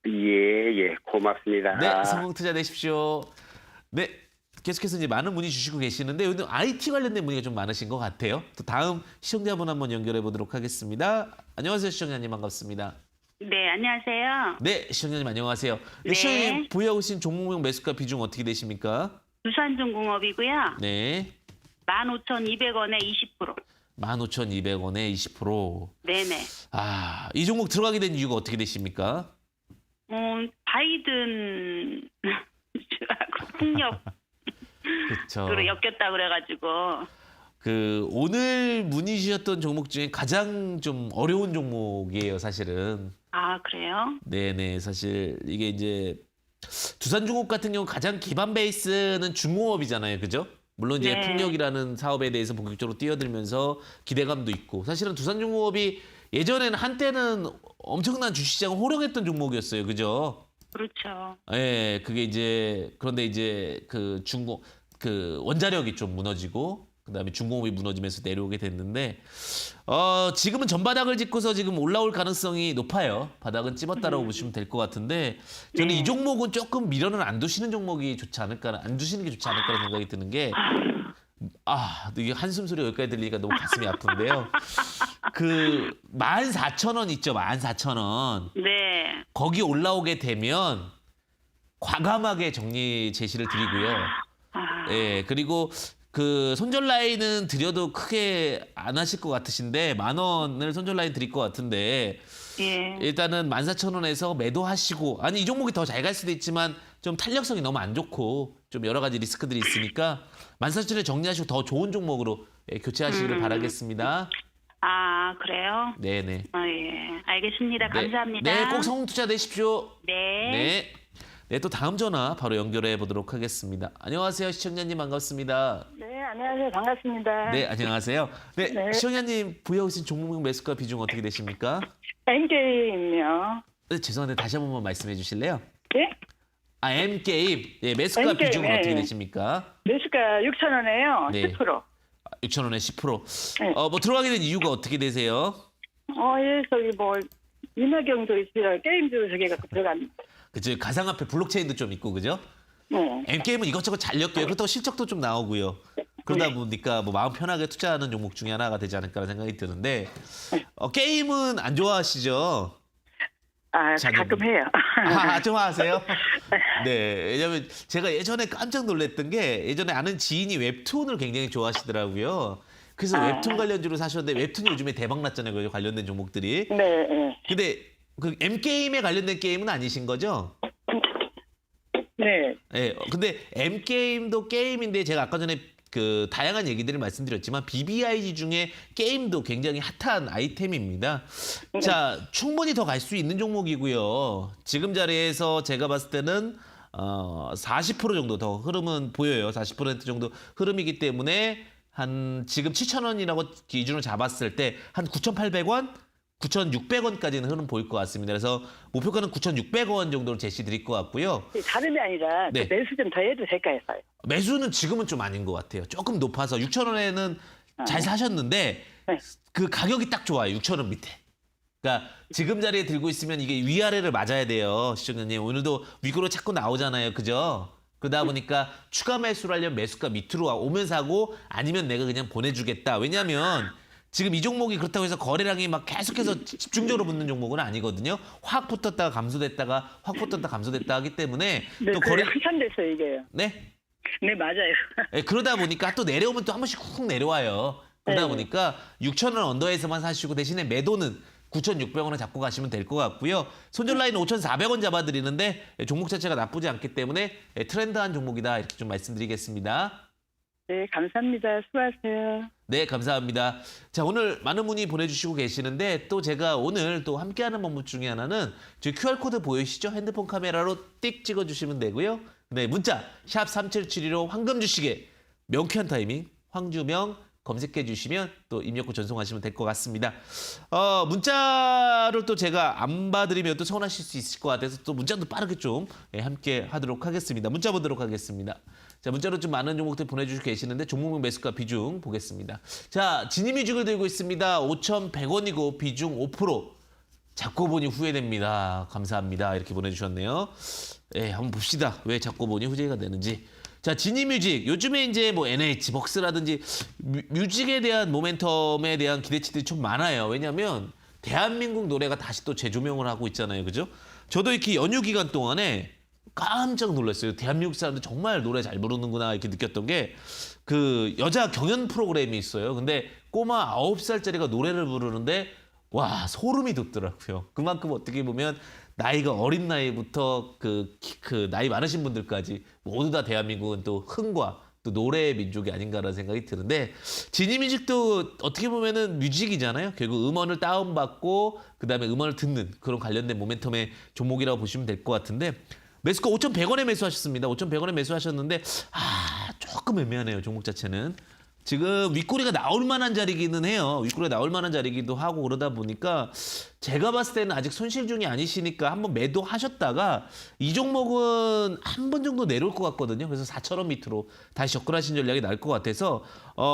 예. 고맙습니다. 네, 성공 투자 되십시오. 네, 계속해서 이제 많은 문의 주시고 계시는데 오늘 IT 관련된 문의가 좀 많으신 것 같아요. 또 다음 시청자분 한번 연결해 보도록 하겠습니다. 안녕하세요, 시청자님 반갑습니다. 네, 안녕하세요. 네, 시청자님 안녕하세요. 네. 시청자님 보유하고 계신 종목명 매수가 비중 어떻게 되십니까? 두산중공업이고요. 네, 15,200원에 20%. 15,200원에 20%. 네네. 아, 이 종목 들어가게 된 이유가 어떻게 되십니까? 바이든 풍력으로 그렇죠. 엮였다 그래가지고. 그 오늘 문의 주셨던 종목 중에 가장 좀 어려운 종목이에요, 사실은. 아, 그래요? 네네, 사실 이게 이제 두산중공업 같은 경우 가장 기반 베이스는 중공업이잖아요, 그죠? 물론 이제 네. 풍력이라는 사업에 대해서 본격적으로 뛰어들면서 기대감도 있고, 사실은 두산중공업이 예전에는 한때는 엄청난 주식시장을 호령했던 종목이었어요, 그죠? 그렇죠. 예, 그게 이제 그런데 이제 그 원자력이 좀 무너지고 그다음에 중공업이 무너지면서 내려오게 됐는데 지금은 전바닥을 짚고서 지금 올라올 가능성이 높아요. 바닥은 찝었다라고 보시면 될 것 같은데 저는 네. 이 종목은 조금 미련을 안 두시는 종목이 좋지 않을까, 안 두시는 게 좋지 않을까라는 생각이 드는 게 이게 한숨 소리 여기까지 들리니까 너무 가슴이 아픈데요. 그 14,000원 있죠, 14,000원. 네. 거기 올라오게 되면 과감하게 정리 제시를 드리고요. 예, 그리고 그 손절 라인은 드려도 크게 안 하실 것 같으신데 10,000원을 손절 라인 드릴 것 같은데 예. 일단은 14,000원에서 매도하시고, 아니 이 종목이 더 잘 갈 수도 있지만 좀 탄력성이 너무 안 좋고 좀 여러 가지 리스크들이 있으니까 14,000원에 정리하시고 더 좋은 종목으로 교체하시기를 바라겠습니다. 아, 그래요? 네네. 예. 알겠습니다. 네. 감사합니다. 네, 꼭 성공 투자 되십시오. 네. 네. 네, 또 다음 전화 바로 연결해 보도록 하겠습니다. 안녕하세요, 시청자님 반갑습니다. 네, 안녕하세요. 반갑습니다. 네, 안녕하세요. 네, 네. 시청자님 보유하고 계신 종목 매수가 비중 어떻게 되십니까? N게임이요. 네, 죄송한데 다시 한 번만 말씀해 주실래요? 예? M게임. 예, 매수가 M게임, 비중은 예, 어떻게 예. 되십니까? 매수가 6,000원에요. 네. 10%. 6,000원에 10%. 네. 뭐 들어가게 된 이유가 어떻게 되세요? 예, 저기 이낙경도 있어요. 게임도 저기 갖고 들어간. 그죠, 가상화폐 블록체인도 좀 있고, 그죠? 네. M게임은 이것저것 잘 엮여요. 그렇다고 실적도 좀 나오고요. 그러다 보니까 뭐 마음 편하게 투자하는 종목 중에 하나가 되지 않을까라는 생각이 드는데 게임은 안 좋아하시죠? 가끔 해요. 좀 하세요? 네, 왜냐면 제가 예전에 깜짝 놀랐던 게 예전에 아는 지인이 웹툰을 굉장히 좋아하시더라고요. 그래서 웹툰 관련주로 사셨는데 웹툰이 요즘에 대박 났잖아요, 그 관련된 종목들이. 네, 네. 근데 그 M게임에 관련된 게임은 아니신 거죠? 네. 네, 근데 M게임도 게임인데 제가 아까 전에 그 다양한 얘기들을 말씀드렸지만 BBIG 중에 게임도 굉장히 핫한 아이템입니다. 자, 충분히 더 갈 수 있는 종목이고요. 지금 자리에서 제가 봤을 때는 40% 정도 더 흐름은 보여요. 40% 정도 흐름이기 때문에 한 지금 7,000원이라고 기준으로 잡았을 때 한 9,800원? 9,600원까지는 흐름 보일 것 같습니다. 그래서 목표가는 9,600원 정도로 제시 드릴 것 같고요. 다름이 아니라 네. 매수 좀 더 해도 될까 해서요. 매수는 지금은 좀 아닌 것 같아요. 조금 높아서 6,000원에는 잘 사셨는데 네. 그 가격이 딱 좋아요. 6,000원 밑에. 그러니까 지금 자리에 들고 있으면 이게 위아래를 맞아야 돼요. 시청자님. 오늘도 위구로 자꾸 나오잖아요. 그죠? 그러다 보니까 추가 매수를 하려면 매수가 밑으로 오면 사고 아니면 내가 그냥 보내주겠다. 왜냐하면 지금 이 종목이 그렇다고 해서 거래량이 막 계속해서 집중적으로 붙는 종목은 아니거든요. 확 붙었다가 감소됐다가 확 붙었다 감소됐다 하기 때문에 네, 또 거래 한참 됐어요, 이게요. 네? 네, 맞아요. 네, 그러다 보니까 또 내려오면 또 한 번씩 훅 내려와요. 그러다 네. 보니까 6,000원 언더에서만 사시고 대신에 매도는 9,600원을 잡고 가시면 될 것 같고요. 손절 라인 5,400원 잡아드리는데 종목 자체가 나쁘지 않기 때문에 트렌드한 종목이다 이렇게 좀 말씀드리겠습니다. 네, 감사합니다. 수고하세요. 네, 감사합니다. 자, 오늘 많은 문의 보내주시고 계시는데 또 제가 오늘 또 함께하는 방법 중에 하나는 저희 QR코드 보이시죠? 핸드폰 카메라로 띡 찍어주시면 되고요. 네, 문자 샵 3772로 황금 주시게 명쾌한 타이밍 황주명 검색해 주시면 또 입력고 전송하시면 될 것 같습니다. 문자를 또 제가 안 봐드리면 또 서운하실 수 있을 것 같아서 또 문자도 빠르게 좀 함께 하도록 하겠습니다. 문자 보도록 하겠습니다. 자, 문자로 좀 많은 종목들 보내주시고 계시는데 종목명 매수가 비중 보겠습니다. 자, 진입뮤직을 들고 있습니다. 5,100원이고 비중 5%. 잡고 보니 후회됩니다. 감사합니다. 이렇게 보내주셨네요. 예, 한번 봅시다. 왜 잡고 보니 후회가 되는지. 자, 지니뮤직. 요즘에 이제 뭐 NH, 벅스라든지 뮤직에 대한 모멘텀에 대한 기대치들이 좀 많아요. 왜냐면 대한민국 노래가 다시 또 재조명을 하고 있잖아요. 그죠? 저도 이렇게 연휴 기간 동안에 깜짝 놀랐어요. 대한민국 사람들 정말 노래 잘 부르는구나 이렇게 느꼈던 게 그 여자 경연 프로그램이 있어요. 근데 꼬마 9살짜리가 노래를 부르는데 와, 소름이 돋더라고요. 그만큼 어떻게 보면 나이가 어린 나이부터 그 나이 많으신 분들까지 모두 다 대한민국은 또 흥과 또 노래의 민족이 아닌가라는 생각이 드는데 지니뮤직도 어떻게 보면은 뮤직이잖아요. 결국 음원을 다운받고 그다음에 음원을 듣는 그런 관련된 모멘텀의 종목이라고 보시면 될 것 같은데 매수가 5,100원에 매수하셨습니다. 5,100원에 매수하셨는데 조금 애매하네요. 종목 자체는. 지금 윗꼬리가 나올 만한 자리기는 해요. 윗꼬리가 나올 만한 자리기도 하고 그러다 보니까 제가 봤을 때는 아직 손실 중이 아니시니까 한번 매도하셨다가 이 종목은 한 번 정도 내려올 것 같거든요. 그래서 4,000원 밑으로 다시 접근하신 전략이 나을 것 같아서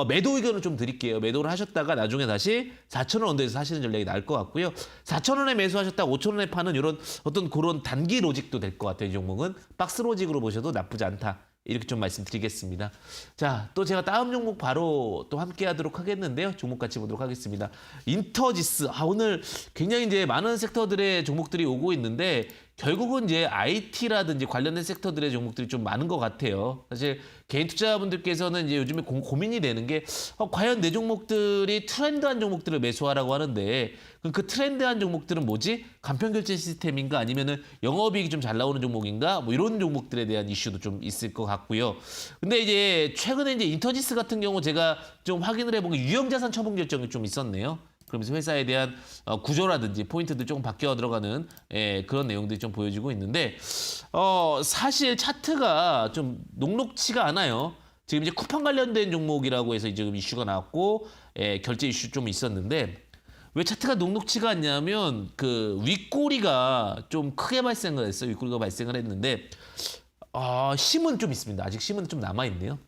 매도 의견을 좀 드릴게요. 매도를 하셨다가 나중에 다시 4,000원 언더에서 사시는 전략이 나을 것 같고요. 4,000원에 매수하셨다가 5,000원에 파는 이런 어떤 그런 단기 로직도 될 것 같아요. 이 종목은 박스 로직으로 보셔도 나쁘지 않다. 이렇게 좀 말씀드리겠습니다. 자, 또 제가 다음 종목 바로 또 함께 하도록 하겠는데요. 종목 같이 보도록 하겠습니다. 인터지스. 오늘 굉장히 이제 많은 섹터들의 종목들이 오고 있는데 결국은 이제 IT라든지 관련된 섹터들의 종목들이 좀 많은 것 같아요. 사실 개인 투자자분들께서는 이제 요즘에 고민이 되는 게 과연 내 종목들이 트렌드한 종목들을 매수하라고 하는데 그럼 그 트렌드한 종목들은 뭐지? 간편결제 시스템인가 아니면은 영업이익이 좀 잘 나오는 종목인가? 뭐 이런 종목들에 대한 이슈도 좀 있을 것 같고요. 근데 이제 최근에 이제 인터지스 같은 경우 제가 좀 확인을 해본 게 유형자산 처분 결정이 좀 있었네요. 그러면서 회사에 대한 구조라든지 포인트들 조금 바뀌어 들어가는 그런 내용들이 좀 보여지고 있는데 사실 차트가 좀 녹록치가 않아요. 지금 이제 쿠팡 관련된 종목이라고 해서 지금 이슈가 나왔고 결제 이슈 좀 있었는데 왜 차트가 녹록치가 않냐면 그 윗꼬리가 좀 크게 발생을 했어요. 윗꼬리가 발생을 했는데 힘은 좀 있습니다. 아직 힘은 좀 남아있네요.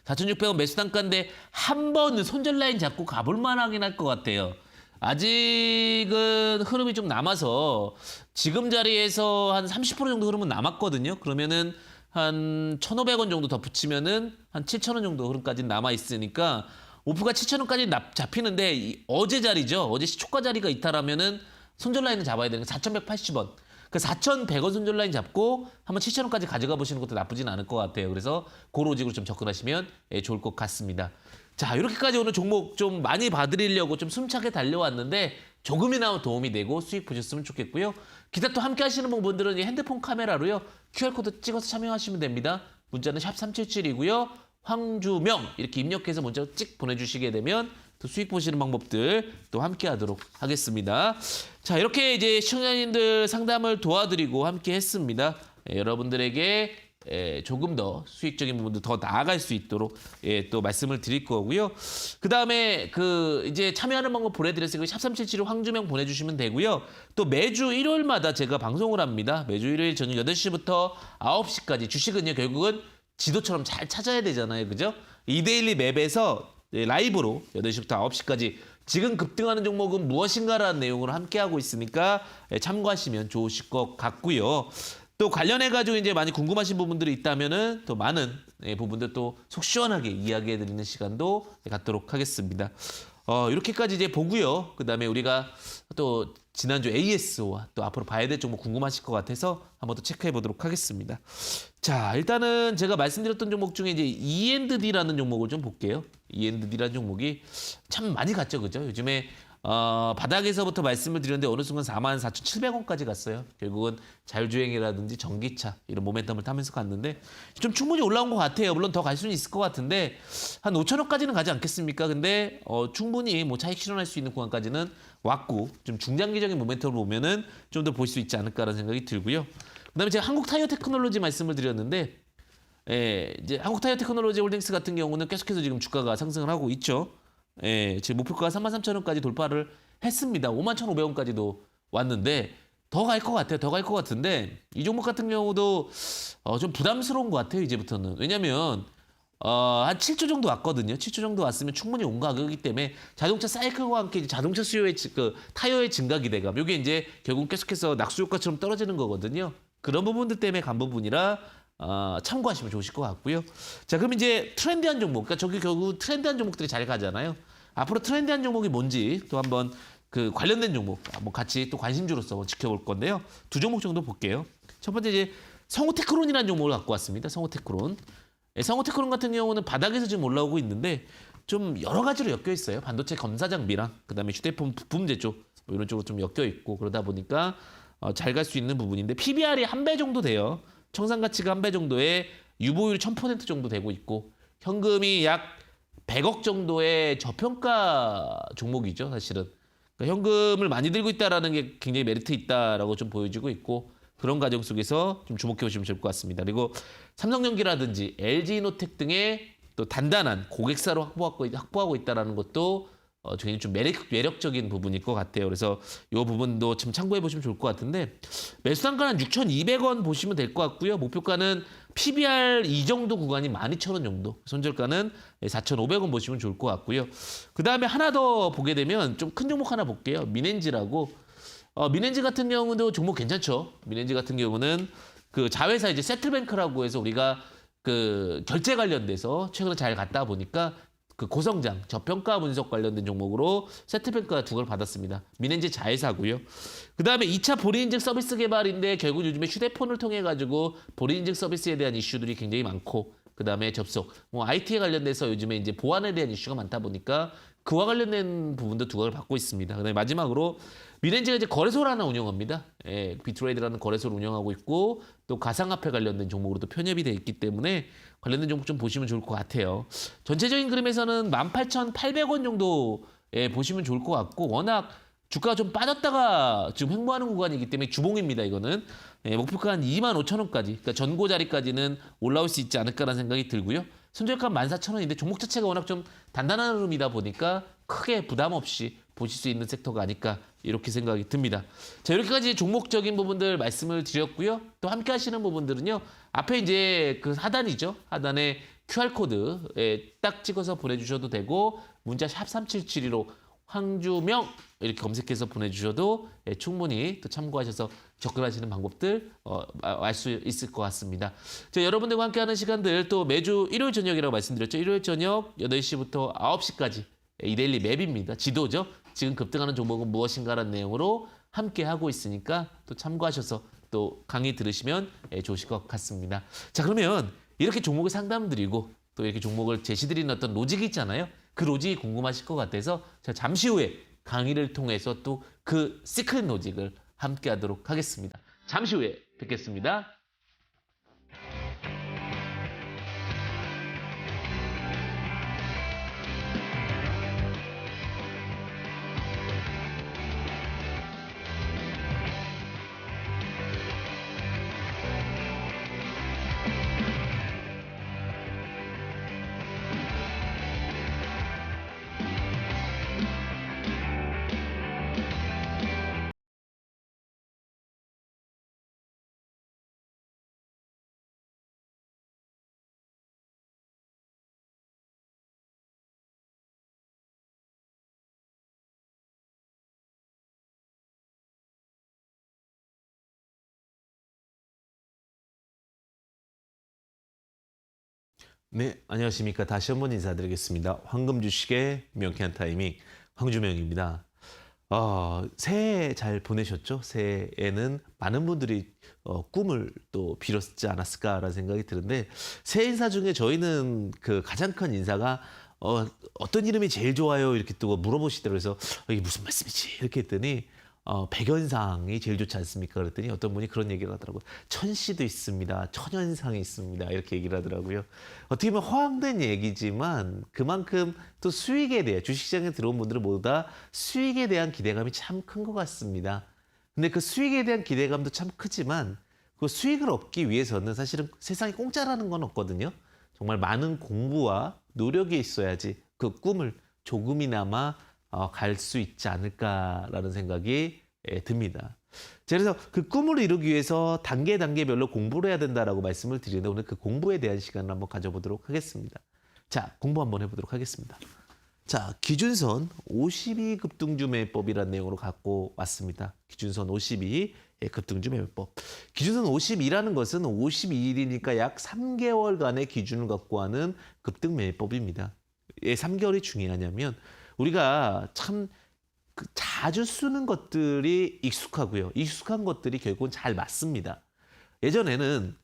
4,600원 매수 단가인데 한 번은 손절 라인 잡고 가볼 만하긴 할 것 같아요. 아직은 흐름이 좀 남아서 지금 자리에서 한 30% 정도 흐름은 남았거든요. 그러면은 한 1,500원 정도 더 붙이면은 한 7,000원 정도 흐름까지 남아있으니까 오프가 7,000원까지 잡히는데 어제 자리죠. 어제 시초가 자리가 이탈하면은 손절 라인을 잡아야 되는 게 4,180원. 그 4,100원 손절 라인 잡고 한번 7,000원까지 가져가 보시는 것도 나쁘진 않을 것 같아요. 그래서 고로직으로 좀 접근하시면 좋을 것 같습니다. 자, 이렇게까지 오늘 종목 좀 많이 봐드리려고 좀 숨차게 달려왔는데 조금이나마 도움이 되고 수익 보셨으면 좋겠고요. 기타 또 함께 하시는 분들은 핸드폰 카메라로요. QR코드 찍어서 참여하시면 됩니다. 문자는 샵 377이고요. 황주명 이렇게 입력해서 문자 찍 보내주시게 되면 또 수익 보시는 방법들 또 함께 하도록 하겠습니다. 자, 이렇게 이제 시청자님들 상담을 도와드리고 함께 했습니다. 여러분들에게 조금 더 수익적인 부분도 더 나아갈 수 있도록 또 말씀을 드릴 거고요. 그 다음에 이제 참여하는 방법 보내드렸으니까 샵377로 황주명 보내주시면 되고요. 또 매주 일요일마다 제가 방송을 합니다. 매주 일요일 저녁 8시부터 9시까지 주식은요 결국은 지도처럼 잘 찾아야 되잖아요. 그죠? 이데일리 맵에서 라이브로 8시부터 9시까지 지금 급등하는 종목은 무엇인가라는 내용으로 함께하고 있으니까 참고하시면 좋으실 것 같고요. 또 관련해가지고 이제 많이 궁금하신 부분들이 있다면은 또 많은 부분들 또 속 시원하게 이야기해드리는 시간도 갖도록 하겠습니다. 이렇게까지 이제 보고요. 그 다음에 우리가 또 지난주 AS와 또 앞으로 봐야 될 종목 궁금하실 것 같아서 한번 또 체크해 보도록 하겠습니다. 자, 일단은 제가 말씀드렸던 종목 중에 이제 E&D라는 종목을 좀 볼게요. E&D라는 종목이 참 많이 갔죠, 그죠? 요즘에 바닥에서부터 말씀을 드렸는데 어느 순간 44,700원까지 갔어요. 결국은 자율주행이라든지 전기차 이런 모멘텀을 타면서 갔는데 좀 충분히 올라온 것 같아요. 물론 더 갈 수는 있을 것 같은데 한 5,000원까지는 가지 않겠습니까? 근데 충분히 뭐 차익 실현할 수 있는 구간까지는 왔고 좀 중장기적인 모멘텀을 보면은 좀 더 볼 수 있지 않을까라는 생각이 들고요. 그다음에 제가 한국타이어테크놀로지 말씀을 드렸는데 이제 한국타이어 테크놀로지 홀딩스 같은 경우는 계속해서 지금 주가가 상승을 하고 있죠. 지금 목표가 33,000원까지 돌파를 했습니다. 51,500원까지도 왔는데 더 갈 것 같아요. 더 갈 것 같은데 이 종목 같은 경우도 좀 부담스러운 것 같아요. 이제부터는. 왜냐면 한 7조 정도 왔거든요. 7조 정도 왔으면 충분히 온 가격이기 때문에 자동차 사이클과 함께 이제 자동차 수요의 그 타이어의 증가 기대감. 이게 이제 결국 계속해서 낙수 효과처럼 떨어지는 거거든요. 그런 부분들 때문에 간 부분이라 참고하시면 좋으실 것 같고요. 자, 그럼 이제 트렌디한 종목. 그러니까 저기 결국 트렌디한 종목들이 잘 가잖아요. 앞으로 트렌디한 종목이 뭔지 또 한번 그 관련된 종목 한번 같이 또 관심주로서 한번 지켜볼 건데요. 두 종목 정도 볼게요. 첫 번째 이제 성우테크론이라는 종목을 갖고 왔습니다. 성우테크론. 성우테크론 같은 경우는 바닥에서 지금 올라오고 있는데 좀 여러 가지로 엮여 있어요. 반도체 검사 장비랑 그다음에 휴대폰 부품 제조 뭐 이런 쪽으로 좀 엮여 있고 그러다 보니까 잘 갈 수 있는 부분인데 PBR이 1배 정도 돼요. 청산 가치가 1배 정도에 유보율이 1000% 정도 되고 있고 현금이 약 100억 정도의 저평가 종목이죠, 사실은. 그러니까 현금을 많이 들고 있다라는 게 굉장히 메리트 있다라고 좀 보여지고 있고 그런 과정 속에서 좀 주목해 보시면 좋을 것 같습니다. 그리고 삼성전기라든지 LG이노텍 등의 또 단단한 고객사로 확보하고 있다라는 것도 굉장히 좀 매력적인 부분일 것 같아요. 그래서 이 부분도 좀 참고해 보시면 좋을 것 같은데 매수 단가는 6,200원 보시면 될 것 같고요. 목표가는 PBR 이 정도 구간이 12,000원 정도. 손절가는 4,500원 보시면 좋을 것 같고요. 그다음에 하나 더 보게 되면 좀 큰 종목 하나 볼게요. 민엔지라고. 민엔지 같은 경우도 종목 괜찮죠. 민엔지 같은 경우는 그 자회사 이제 세틀뱅크라고 해서 우리가 그 결제 관련돼서 최근에 잘 갔다 보니까 그 고성장, 저평가 분석 관련된 종목으로 세트뱅크가 두 걸 받았습니다. 민엔지 자회사고요. 그다음에 2차 본인인증 서비스 개발인데 결국 요즘에 휴대폰을 통해 가지고 본인인증 서비스에 대한 이슈들이 굉장히 많고 그다음에 접속, 뭐 IT에 관련돼서 요즘에 이제 보안에 대한 이슈가 많다 보니까 그와 관련된 부분도 두각을 받고 있습니다. 그다음에 마지막으로 민엔지가 이제 거래소를 하나 운영합니다. 비트레이드라는 거래소를 운영하고 있고 또 가상화폐 관련된 종목으로 또 편입이 돼 있기 때문에 관련된 종목 좀 보시면 좋을 것 같아요. 전체적인 그림에서는 18,800원 정도 보시면 좋을 것 같고 워낙 주가가 좀 빠졌다가 지금 횡보하는 구간이기 때문에 주봉입니다. 이거는 목표가 한 25,000원까지 그러니까 전고 자리까지는 올라올 수 있지 않을까라는 생각이 들고요. 손절가 14,000원인데 종목 자체가 워낙 좀 단단한 흐름이다 보니까 크게 부담 없이 보실 수 있는 섹터가 아닐까 이렇게 생각이 듭니다. 자, 이렇게까지 종목적인 부분들 말씀을 드렸고요. 또 함께 하시는 부분들은요. 앞에 이제 그 하단이죠. 하단에 QR코드에 딱 찍어서 보내주셔도 되고 문자 샵 3772로 황주명 이렇게 검색해서 보내주셔도 충분히 또 참고하셔서 접근하시는 방법들 알 수 있을 것 같습니다. 자, 여러분들과 함께하는 시간들 또 매주 일요일 저녁이라고 말씀드렸죠. 일요일 저녁 8시부터 9시까지 이데일리 맵입니다. 지도죠. 지금 급등하는 종목은 무엇인가라는 내용으로 함께하고 있으니까 또 참고하셔서 또 강의 들으시면 좋으실 것 같습니다. 자, 그러면 이렇게 종목을 상담드리고 또 이렇게 종목을 제시드리는 어떤 로직이 있잖아요. 그 로직이 궁금하실 것 같아서 제가 잠시 후에 강의를 통해서 또 그 시크릿 로직을 함께 하도록 하겠습니다. 잠시 후에 뵙겠습니다. 네, 안녕하십니까. 다시 한번 인사드리겠습니다. 황금 주식의 명쾌한 타이밍 황주명입니다. 새해 잘 보내셨죠? 새해에는 많은 분들이 꿈을 또 빌었지 않았을까라는 생각이 드는데 새해 인사 중에 저희는 그 가장 큰 인사가 어떤 이름이 제일 좋아요? 이렇게 또 물어보시더라고요. 그래서 이게 무슨 말씀이지? 이렇게 했더니 백연상이 제일 좋지 않습니까? 그랬더니 어떤 분이 그런 얘기를 하더라고요. 천씨도 있습니다. 천연상이 있습니다. 이렇게 얘기를 하더라고요. 어떻게 보면 허황된 얘기지만 그만큼 또 수익에 대해 주식시장에 들어온 분들은 모두 다 수익에 대한 기대감이 참 큰 것 같습니다. 근데 그 수익에 대한 기대감도 참 크지만 그 수익을 얻기 위해서는 사실은 세상에 공짜라는 건 없거든요. 정말 많은 공부와 노력이 있어야지 그 꿈을 조금이나마 갈 수 있지 않을까라는 생각이 듭니다. 그래서 그 꿈을 이루기 위해서 단계별로 공부를 해야 된다라고 말씀을 드리는데 오늘 그 공부에 대한 시간을 한번 가져보도록 하겠습니다. 자, 공부 한번 해보도록 하겠습니다. 자, 기준선 52 급등주 매매법이라는 내용으로 갖고 왔습니다. 기준선 52 급등주 매매법. 기준선 52라는 것은 52일이니까 약 3개월간의 기준을 갖고 하는 급등 매매법입니다. 왜 3개월이 중요하냐면 우리가 참 자주 쓰는 것들이 익숙하고요. 익숙한 것들이 결국은 잘 맞습니다. 예전에는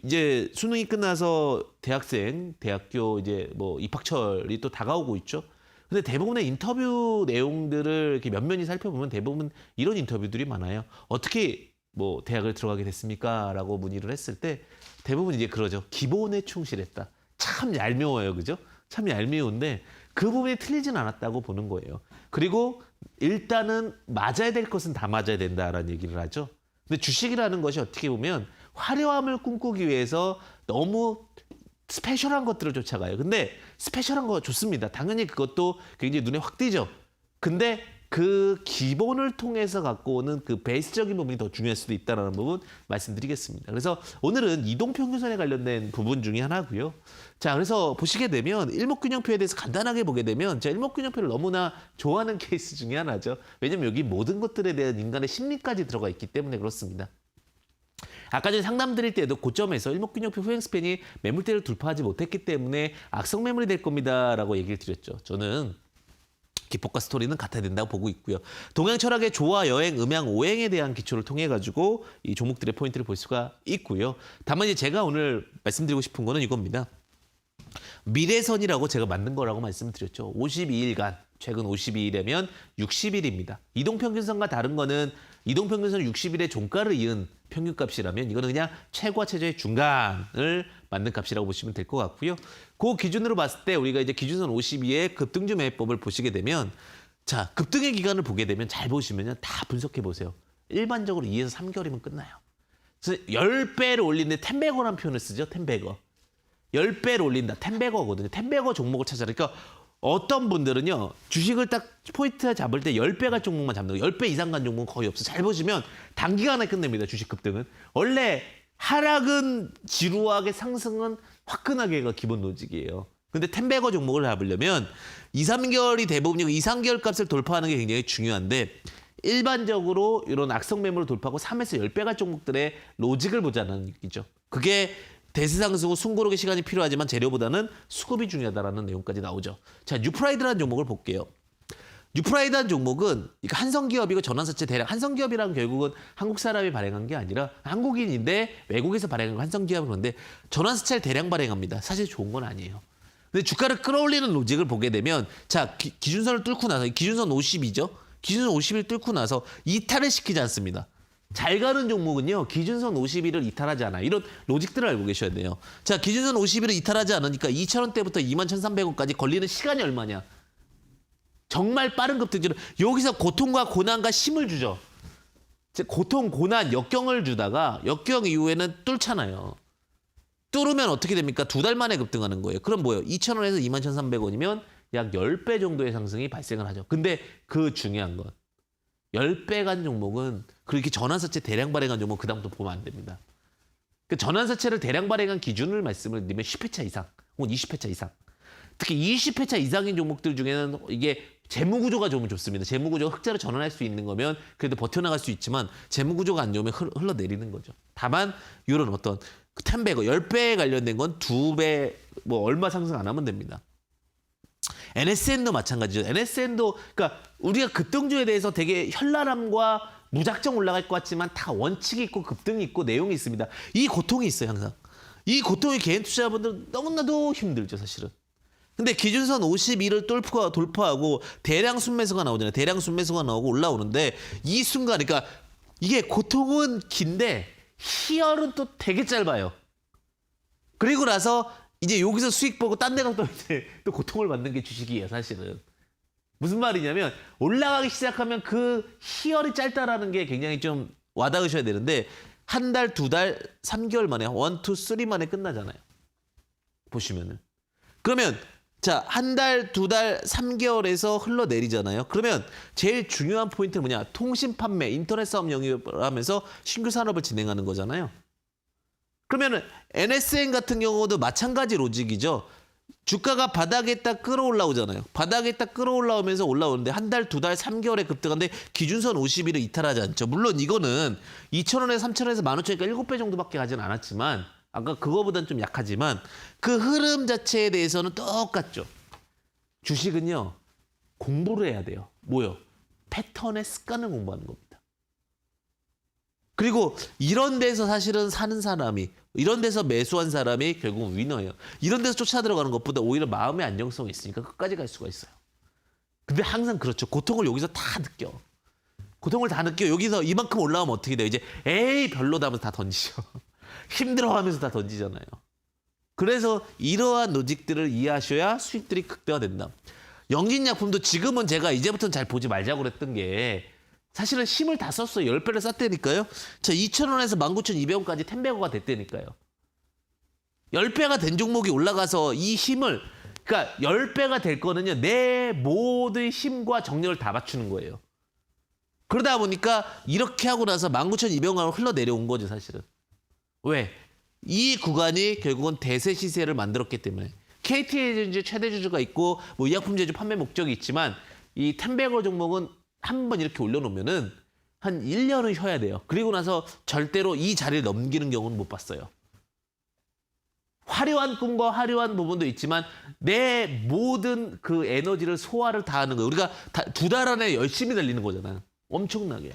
이제 수능이 끝나서 대학교 이제 뭐 입학철이 또 다가오고 있죠. 근데 대부분의 인터뷰 내용들을 이렇게 면면히 살펴보면 대부분 이런 인터뷰들이 많아요. 어떻게 뭐 대학을 들어가게 됐습니까? 라고 문의를 했을 때 대부분 이제 그러죠. 기본에 충실했다. 참 얄미워요. 그죠? 참 얄미운데 그 부분이 틀리진 않았다고 보는 거예요. 그리고 일단은 맞아야 될 것은 다 맞아야 된다라는 얘기를 하죠. 근데 주식이라는 것이 어떻게 보면 화려함을 꿈꾸기 위해서 너무 스페셜한 것들을 쫓아가요. 근데 스페셜한 거 좋습니다. 당연히 그것도 굉장히 눈에 확 띄죠. 근데 그 기본을 통해서 갖고 오는 그 베이스적인 부분이 더 중요할 수도 있다는 부분 말씀드리겠습니다. 그래서 오늘은 이동평균선에 관련된 부분 중에 하나고요. 자, 그래서 보시게 되면 일목균형표에 대해서 간단하게 보게 되면 제가 일목균형표를 너무나 좋아하는 케이스 중에 하나죠. 왜냐면 여기 모든 것들에 대한 인간의 심리까지 들어가 있기 때문에 그렇습니다. 아까 전에 상담 드릴 때도 고점에서 일목균형표 후행 스팬이 매물대를 돌파하지 못했기 때문에 악성 매물이 될 겁니다라고 얘기를 드렸죠. 저는 기폭과 스토리는 같아야 된다고 보고 있고요. 동양 철학의 조화, 여행, 음양, 오행에 대한 기초를 통해 가지고 이 종목들의 포인트를 볼 수가 있고요. 다만 이제 제가 오늘 말씀드리고 싶은 거는 이겁니다. 미래선이라고 제가 만든 거라고 말씀드렸죠. 52일간, 최근 52일이면 60일입니다. 이동평균선과 다른 거는 이동평균선 60일의 종가를 이은 평균값이라면 이거는 그냥 최고와 최저의 중간을 맞는 값이라고 보시면 될 것 같고요. 그 기준으로 봤을 때 우리가 이제 기준선 52의 급등주 매매법을 보시게 되면 자, 급등의 기간을 보게 되면 잘 보시면요. 다 분석해 보세요. 일반적으로 2에서 3개월이면 끝나요. 그래서 10배를 올리는데 10배거라는 표현을 쓰죠. 10배거. 10배를 올린다. 10배거거든요. 10배거 종목을 찾아라. 그러니까 어떤 분들은요. 주식을 딱 포인트 잡을 때 10배 갈 종목만 잡는 거예요. 10배 이상 간 종목은 거의 없어. 잘 보시면 단기간에 끝냅니다. 주식 급등은. 원래 하락은 지루하게 상승은 화끈하게가 기본 로직이에요. 근데 10배거 종목을 잡으려면 2, 3개월이 대부분이고 2, 3개월 값을 돌파하는 게 굉장히 중요한데 일반적으로 이런 악성 매물을 돌파하고 3에서 10배 갈 종목들의 로직을 보자는 얘기죠. 그게 대세상승후 숨고르기 시간이 필요하지만 재료보다는 수급이 중요하다는 내용까지 나오죠. 자, 뉴프라이드라는 종목을 볼게요. 뉴프라이드라는 종목은 한성기업이고 전환사채 대량 한성기업이란 결국은 한국 사람이 발행한 게 아니라 한국인인데 외국에서 발행한 한성기업은 그런데 전환사채를 대량 발행합니다. 사실 좋은 건 아니에요. 근데 주가를 끌어올리는 로직을 보게 되면 자 기준선을 뚫고 나서 기준선 50이죠. 기준선 50을 뚫고 나서 이탈을 시키지 않습니다. 잘 가는 종목은요. 기준선 51을 이탈하지 않아요. 이런 로직들을 알고 계셔야 돼요. 자, 기준선 51을 이탈하지 않으니까 2,000원대부터 21,300원까지 걸리는 시간이 얼마냐. 정말 빠른 급등주는 여기서 고통과 고난과 힘을 주죠. 고통, 고난, 역경을 주다가 역경 이후에는 뚫잖아요. 뚫으면 어떻게 됩니까? 2달 만에 급등하는 거예요. 그럼 뭐예요? 2,000원에서 21,300원이면 약 10배 정도의 상승이 발생을 하죠. 근데 그 중요한 건 10배 간 종목은 그렇게 전환사채 대량 발행한 종목은 그다음부터 보면 안 됩니다. 그 전환사채를 대량 발행한 기준을 말씀을 드리면 10회차 이상 혹은 20회차 이상. 특히 20회차 이상인 종목들 중에는 이게 재무구조가 좋으면 좋습니다. 재무구조가 흑자로 전환할 수 있는 거면 그래도 버텨나갈 수 있지만 재무구조가 안 좋으면 흘러내리는 거죠. 다만 이런 어떤 10배가 10배에 관련된 건 2배 뭐 얼마 상승 안 하면 됩니다. NSN도 마찬가지죠. NSN도 그러니까 우리가 급등주에 대해서 되게 현란함과 무작정 올라갈 것 같지만 다 원칙이 있고 급등이 있고 내용이 있습니다. 이 고통이 있어요, 항상. 이 고통이 개인 투자자분들 너무나도 힘들죠, 사실은. 근데 기준선 52를 돌파하고 대량 순매수가 나오잖아요. 대량 순매수가 나오고 올라오는데 이 순간 그러니까 이게 고통은 긴데 희열은 또 되게 짧아요. 그리고 나서 이제 여기서 수익 보고 딴 데 가서 이제 또 고통을 받는 게 주식이에요, 사실은. 무슨 말이냐면 올라가기 시작하면 그 희열이 짧다라는 게 굉장히 좀 와닿으셔야 되는데 한 달, 두 달, 3개월 만에 1, 2, 3 만에 끝나잖아요. 보시면은. 그러면 자, 한 달, 두 달, 3개월에서 흘러내리잖아요. 그러면 제일 중요한 포인트는 뭐냐? 통신 판매, 인터넷 사업 영입을 하면서 신규 산업을 진행하는 거잖아요. 그러면은 NSN 같은 경우도 마찬가지 로직이죠. 주가가 바닥에 딱 끌어올라오잖아요. 바닥에 딱 끌어올라오면서 올라오는데 한 달, 두 달, 3개월에 급등한데 기준선 50일을 이탈하지 않죠. 물론 이거는 2,000원에서 3,000원에서 15,000원이니까 7배 정도밖에 가진 않았지만 아까 그거보다는 좀 약하지만 그 흐름 자체에 대해서는 똑같죠. 주식은요. 공부를 해야 돼요. 뭐요? 패턴의 습관을 공부하는 겁니다. 그리고 이런 데서 사실은 사는 사람이 이런 데서 매수한 사람이 결국은 위너예요. 이런 데서 쫓아 들어가는 것보다 오히려 마음의 안정성이 있으니까 끝까지 갈 수가 있어요. 근데 항상 그렇죠. 고통을 여기서 다 느껴. 고통을 다 느껴. 여기서 이만큼 올라오면 어떻게 돼요? 이제 에이 별로다 하면서 다 던지죠. 힘들어하면서 다 던지잖아요. 그래서 이러한 로직들을 이해하셔야 수익들이 극대화된다. 영진약품도 지금은 제가 이제부터는 잘 보지 말자고 그랬던 게 사실은 힘을 다 썼어요. 10배를 쌌다니까요. 자, 2,000원에서 19,200원까지 10배가 됐다니까요. 10배가 된 종목이 올라가서 이 힘을 그러니까 10배가 될 거는요. 내 모든 힘과 정력을 다 맞추는 거예요. 그러다 보니까 이렇게 하고 나서 19,200원으로 흘러내려온 거죠, 사실은. 왜? 이 구간이 결국은 대세 시세를 만들었기 때문에 KT의 최대 주주가 있고 뭐 의약품 제조 판매 목적이 있지만 이 템베거 종목은 한 번 이렇게 올려놓으면은 한 1년은 쉬어야 돼요. 그리고 나서 절대로 이 자리를 넘기는 경우는 못 봤어요. 화려한 꿈과 화려한 부분도 있지만 내 모든 그 에너지를 소화를 다 하는 거예요. 우리가 두 달 안에 열심히 달리는 거잖아요. 엄청나게.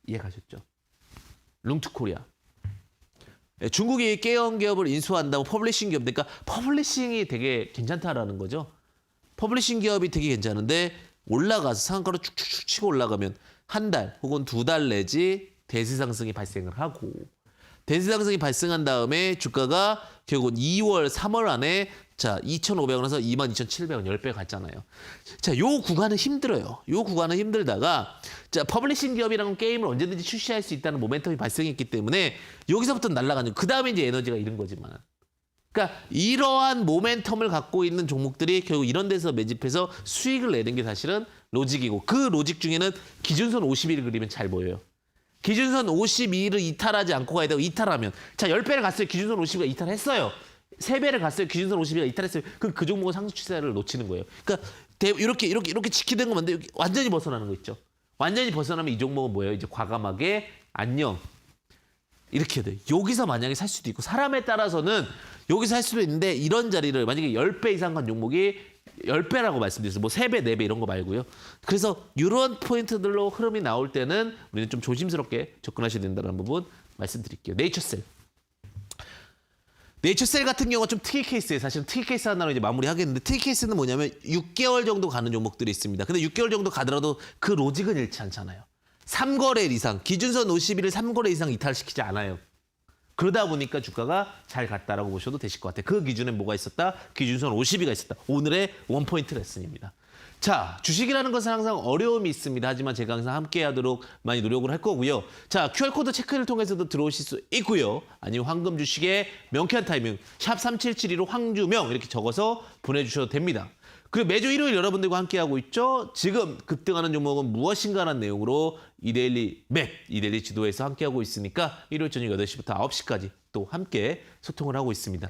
이해가셨죠? 룽투코리아. 중국이 게임 기업을 인수한다고 퍼블리싱 기업, 그러니까 퍼블리싱이 되게 괜찮다라는 거죠. 퍼블리싱 기업이 되게 괜찮은데 올라가서 상한가로 쭉쭉쭉 치고 올라가면 한 달 혹은 두 달 내지 대세 상승이 발생을 하고 대세 상승이 발생한 다음에 주가가 결국은 2월, 3월 안에 자 2,500원에서 22,700원 10배 갔잖아요. 자, 요 구간은 힘들어요. 요 구간은 힘들다가 자 퍼블리싱 기업이랑 게임을 언제든지 출시할 수 있다는 모멘텀이 발생했기 때문에 여기서부터 날아가는 그 다음에 이제 에너지가 이런 거지만 그러니까 이러한 모멘텀을 갖고 있는 종목들이 결국 이런 데서 매집해서 수익을 내는 게 사실은 로직이고 그 로직 중에는 기준선 50일 그리면 잘 보여요. 기준선 52일을 이탈하지 않고 가야 되고 이탈하면 자 10배를 갔어요. 기준선 50일가 이탈했어요. 3배를 갔어요. 기준선 50일가 이탈했어요. 그럼 그 종목은 상승 추세를 놓치는 거예요. 그러니까 이렇게 지키는 건데 완전히 벗어나는 거 있죠. 완전히 벗어나면 이 종목은 뭐예요? 이제 과감하게 안녕. 이렇게 돼. 여기서 만약에 살 수도 있고 사람에 따라서는 여기서 살 수도 있는데 이런 자리를 만약에 10배 이상 간 종목이 10배라고 말씀드렸어요. 뭐 3배, 4배 이런 거 말고요. 그래서 이런 포인트들로 흐름이 나올 때는 우리는 좀 조심스럽게 접근하셔야 된다는 부분 말씀드릴게요. 네이처셀. 네이처셀 같은 경우가 좀 특이 케이스예요. 사실은 특이 케이스 하나로 이제 마무리하겠는데 특이 케이스는 뭐냐면 6개월 정도 가는 종목들이 있습니다. 근데 6개월 정도 가더라도 그 로직은 잃지 않잖아요. 3거래일 이상, 기준선 50일을 3거래 이상 이탈시키지 않아요. 그러다 보니까 주가가 잘 갔다라고 보셔도 되실 것 같아요. 그 기준에 뭐가 있었다? 기준선 50이가 있었다. 오늘의 원포인트 레슨입니다. 자, 주식이라는 것은 항상 어려움이 있습니다. 하지만 제가 항상 함께하도록 많이 노력을 할 거고요. 자, QR코드 체크를 통해서도 들어오실 수 있고요. 아니면 황금 주식의 명쾌한 타이밍 샵 3772로 황주명 이렇게 적어서 보내주셔도 됩니다. 그리고 매주 일요일 여러분들과 함께하고 있죠. 지금 급등하는 종목은 무엇인가라는 내용으로 이데일리 맵, 이데일리 지도에서 함께하고 있으니까 일요일 저녁 8시부터 9시까지 또 함께 소통을 하고 있습니다.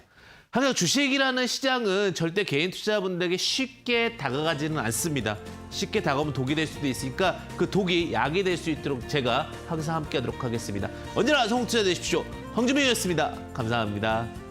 항상 주식이라는 시장은 절대 개인 투자자분들에게 쉽게 다가가지는 않습니다. 쉽게 다가오면 독이 될 수도 있으니까 그 독이 약이 될 수 있도록 제가 항상 함께하도록 하겠습니다. 언제나 성투자 되십시오. 황주명이었습니다. 감사합니다.